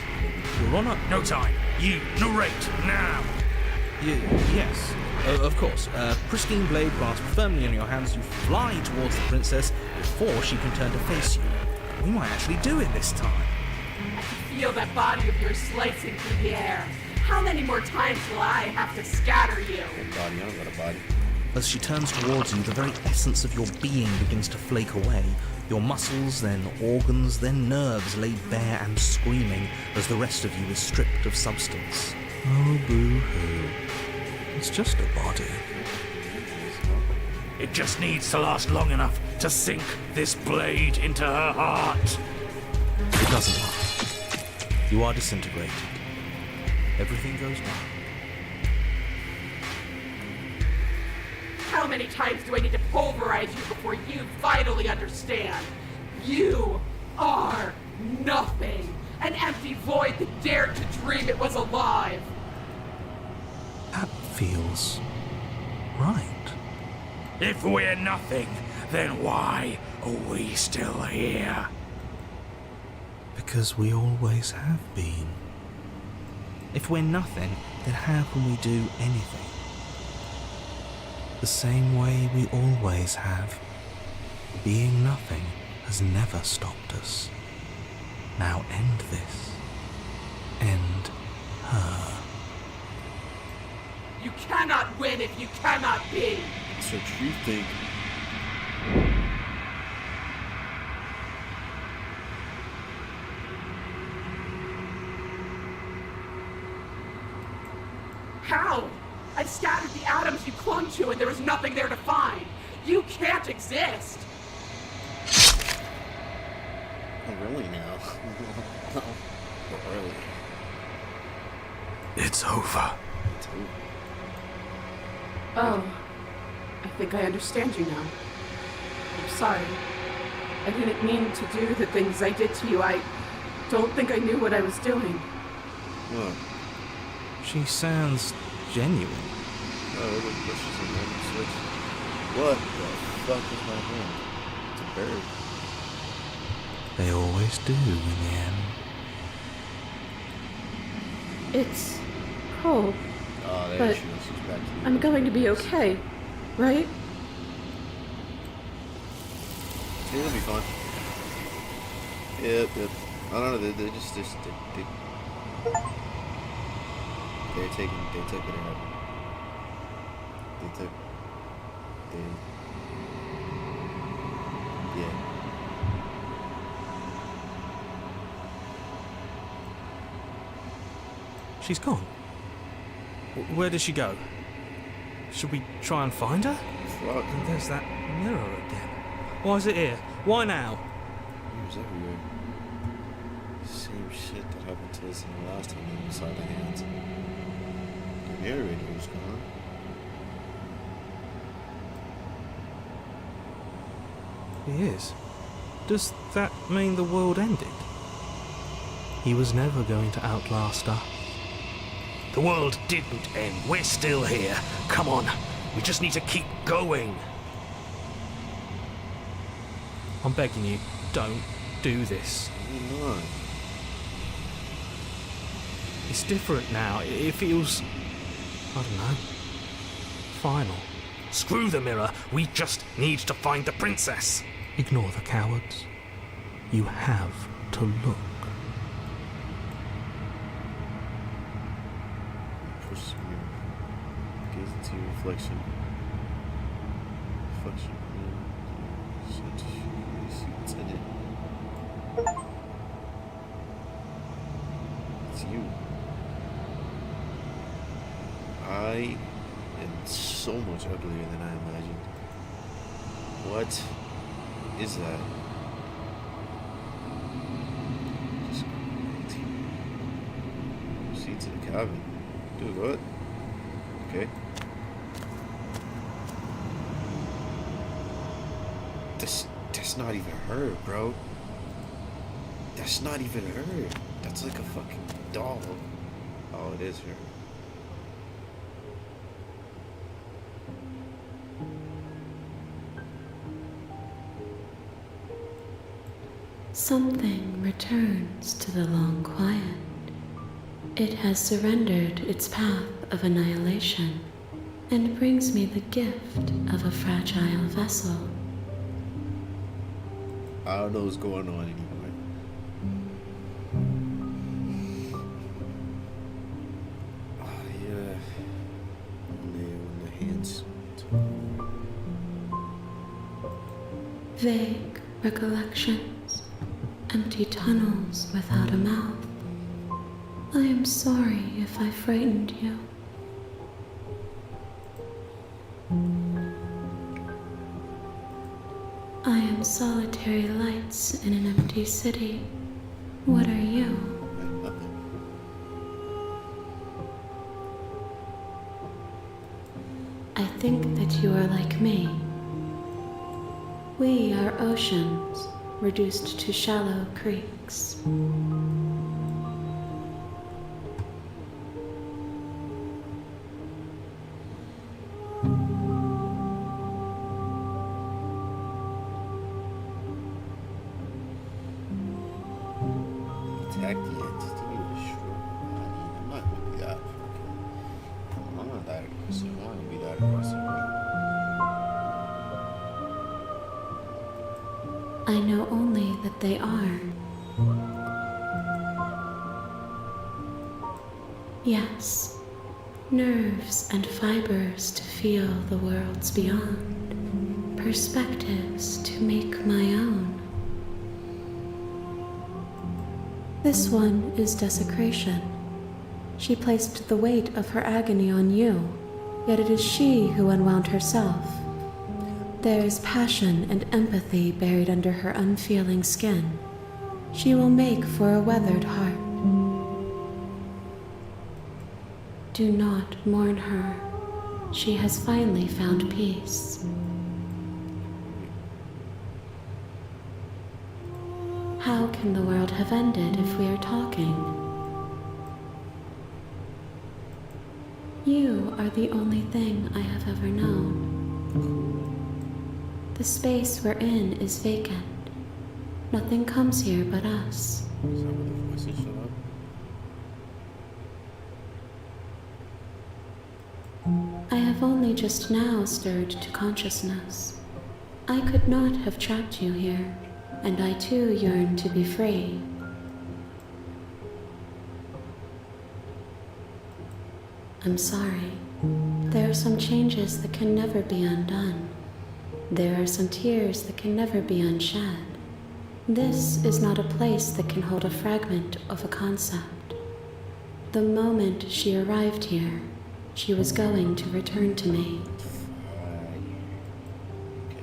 Your Honor, No time. You narrate now. yes, of course. Pristine blade grasped firmly in your hands, you fly towards the Princess before she can turn to face you. We might actually do it this time. I can feel that body of yours slicing through the air. How many more times will I have to scatter you? Body, I don't got a body. As she turns towards you, the very essence of your being begins to flake away. Your muscles, then organs, then nerves laid bare and screaming as the rest of you is stripped of substance. Oh, boo-hoo. It's just a body. It just needs to last long enough to sink this blade into her heart. It doesn't last. You are disintegrated. Everything goes wrong. How many times do I need to pulverize you before you finally understand? You are nothing. An empty void that dared to dream it was alive. That feels right. If we're nothing, then why are we still here? Because we always have been. If we're nothing, then how can we do anything? The same way we always have. Being nothing has never stopped us. Now end this. End her. You cannot win if you cannot be. That's what you think. How? I scattered the atoms you clung to and there was nothing there to find. You can't exist. Oh, really now? Not really. It's over. It's over. Oh, I think I understand you now. I'm sorry. I didn't mean to do the things I did to you. I don't think I knew what I was doing. What? She sounds genuine. Oh, look, this is a random switch. What the fuck is my hand? It's a bird. They always do in the end. It's cold. Oh, there But she is. She's back to the I'm going to be okay, right? Yeah, it'll be fine. Yep. I don't know. They're just they took it out. Yeah. She's gone. Where did she go? Should we try and find her? Fuck. And there's that mirror again. Why is it here? Why now? Mirrors everywhere. Same shit that happened to us in the last time we saw the hands. The narrator was gone. He is. Does that mean the world ended? He was never going to outlast us. The world didn't end. We're still here. Come on. We just need to keep going. I'm begging you, don't do this. Why not? It's different now. It feels, I don't know, final. Screw the mirror. We just need to find the princess. Ignore the cowards. You have to look. Push the mirror. Gaze into your reflection. Reflection. Shit. See what's in it. It's you. I am so much uglier than I imagined. What is that? Just proceed to the cabin. Dude, what? Okay. That's not even her, bro. That's not even her. That's like a fucking doll. Oh, it is her. Something returns to the long quiet. It has surrendered its path of annihilation and brings me the gift of a fragile vessel. I don't know what's going on anymore. Oh, yeah. When the hands. Vague recollections, empty tunnels without a mouth. I am sorry if I frightened you. solitary lights in an empty city. What are you? Nothing. I think that you are like me. We are oceans, reduced to shallow creeks. Attack the entity with a short. I'm not gonna be that fucking. I'm not that aggressive. I'm not gonna be that aggressive, right? I know only that they are. Yes, nerves and fibers to feel the worlds beyond, perspectives to make my own. This one is desecration. She placed the weight of her agony on you, yet it is she who unwound herself. There is passion and empathy buried under her unfeeling skin. She will make for a weathered heart. Do not mourn her. She has finally found peace. How can the world have ended if we are talking? You are the only thing I have ever known. The space we're in is vacant. Nothing comes here but us. Is that where the voices shut up? I have only just now stirred to consciousness. I could not have trapped you here, and I too yearn to be free. I'm sorry. There are some changes that can never be undone. There are some tears that can never be unshed. This is not a place that can hold a fragment of a concept. The moment she arrived here, she was going to return to me.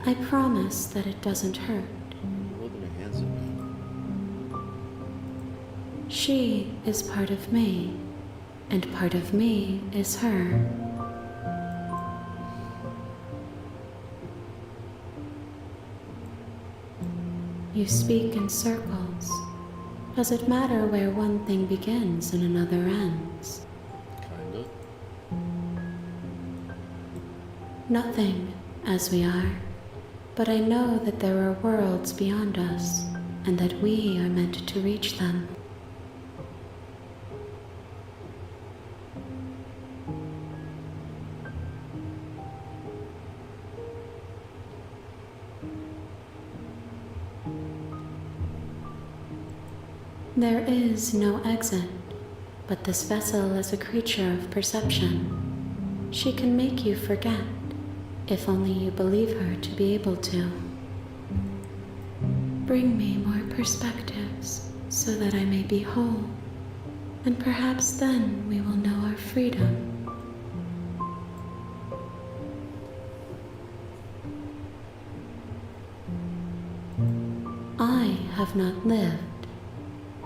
I promise that it doesn't hurt. Holding her hands up. She is part of me, and part of me is her. You speak in circles. Does it matter where one thing begins and another ends? Kinda. Nothing, as we are. But I know that there are worlds beyond us, and that we are meant to reach them. There is no exit, but this vessel is a creature of perception. She can make you forget, if only you believe her to be able to. Bring me more perspectives, so that I may be whole, and perhaps then we will know our freedom. I have not lived.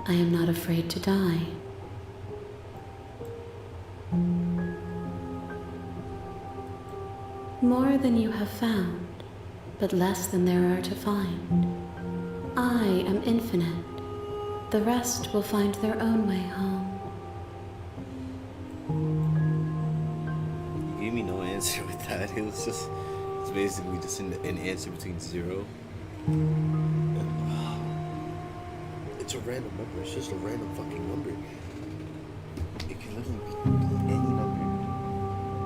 I am not afraid to die. More than you have found, but less than there are to find. I am infinite. The rest will find their own way home. You gave me no answer with that. It's basically just an answer between 0 and it's a random number. It's just a random fucking number. It can literally be any number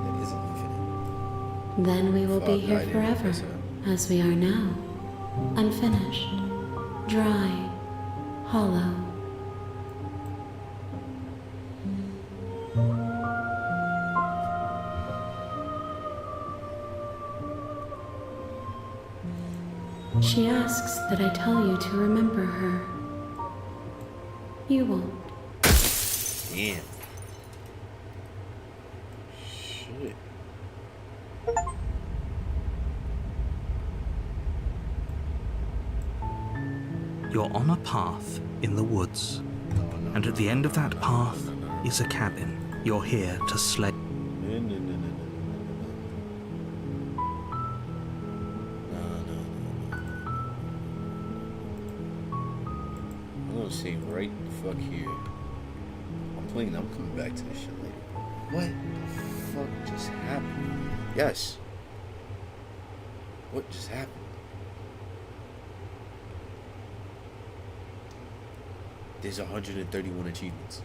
that isn't infinite. Then we will be Fuck, here I didn't forever, guess that. as we are now. Unfinished, dry, hollow. She asks that I tell you to remember her. You won't. Damn. Shit. You're on a path in the woods, and at the end of that path is a cabin. You're here to slay. I'm gonna say right the fuck here. I'm coming back to this shit later. What the fuck just happened? Yes. What just happened? There's 131 achievements.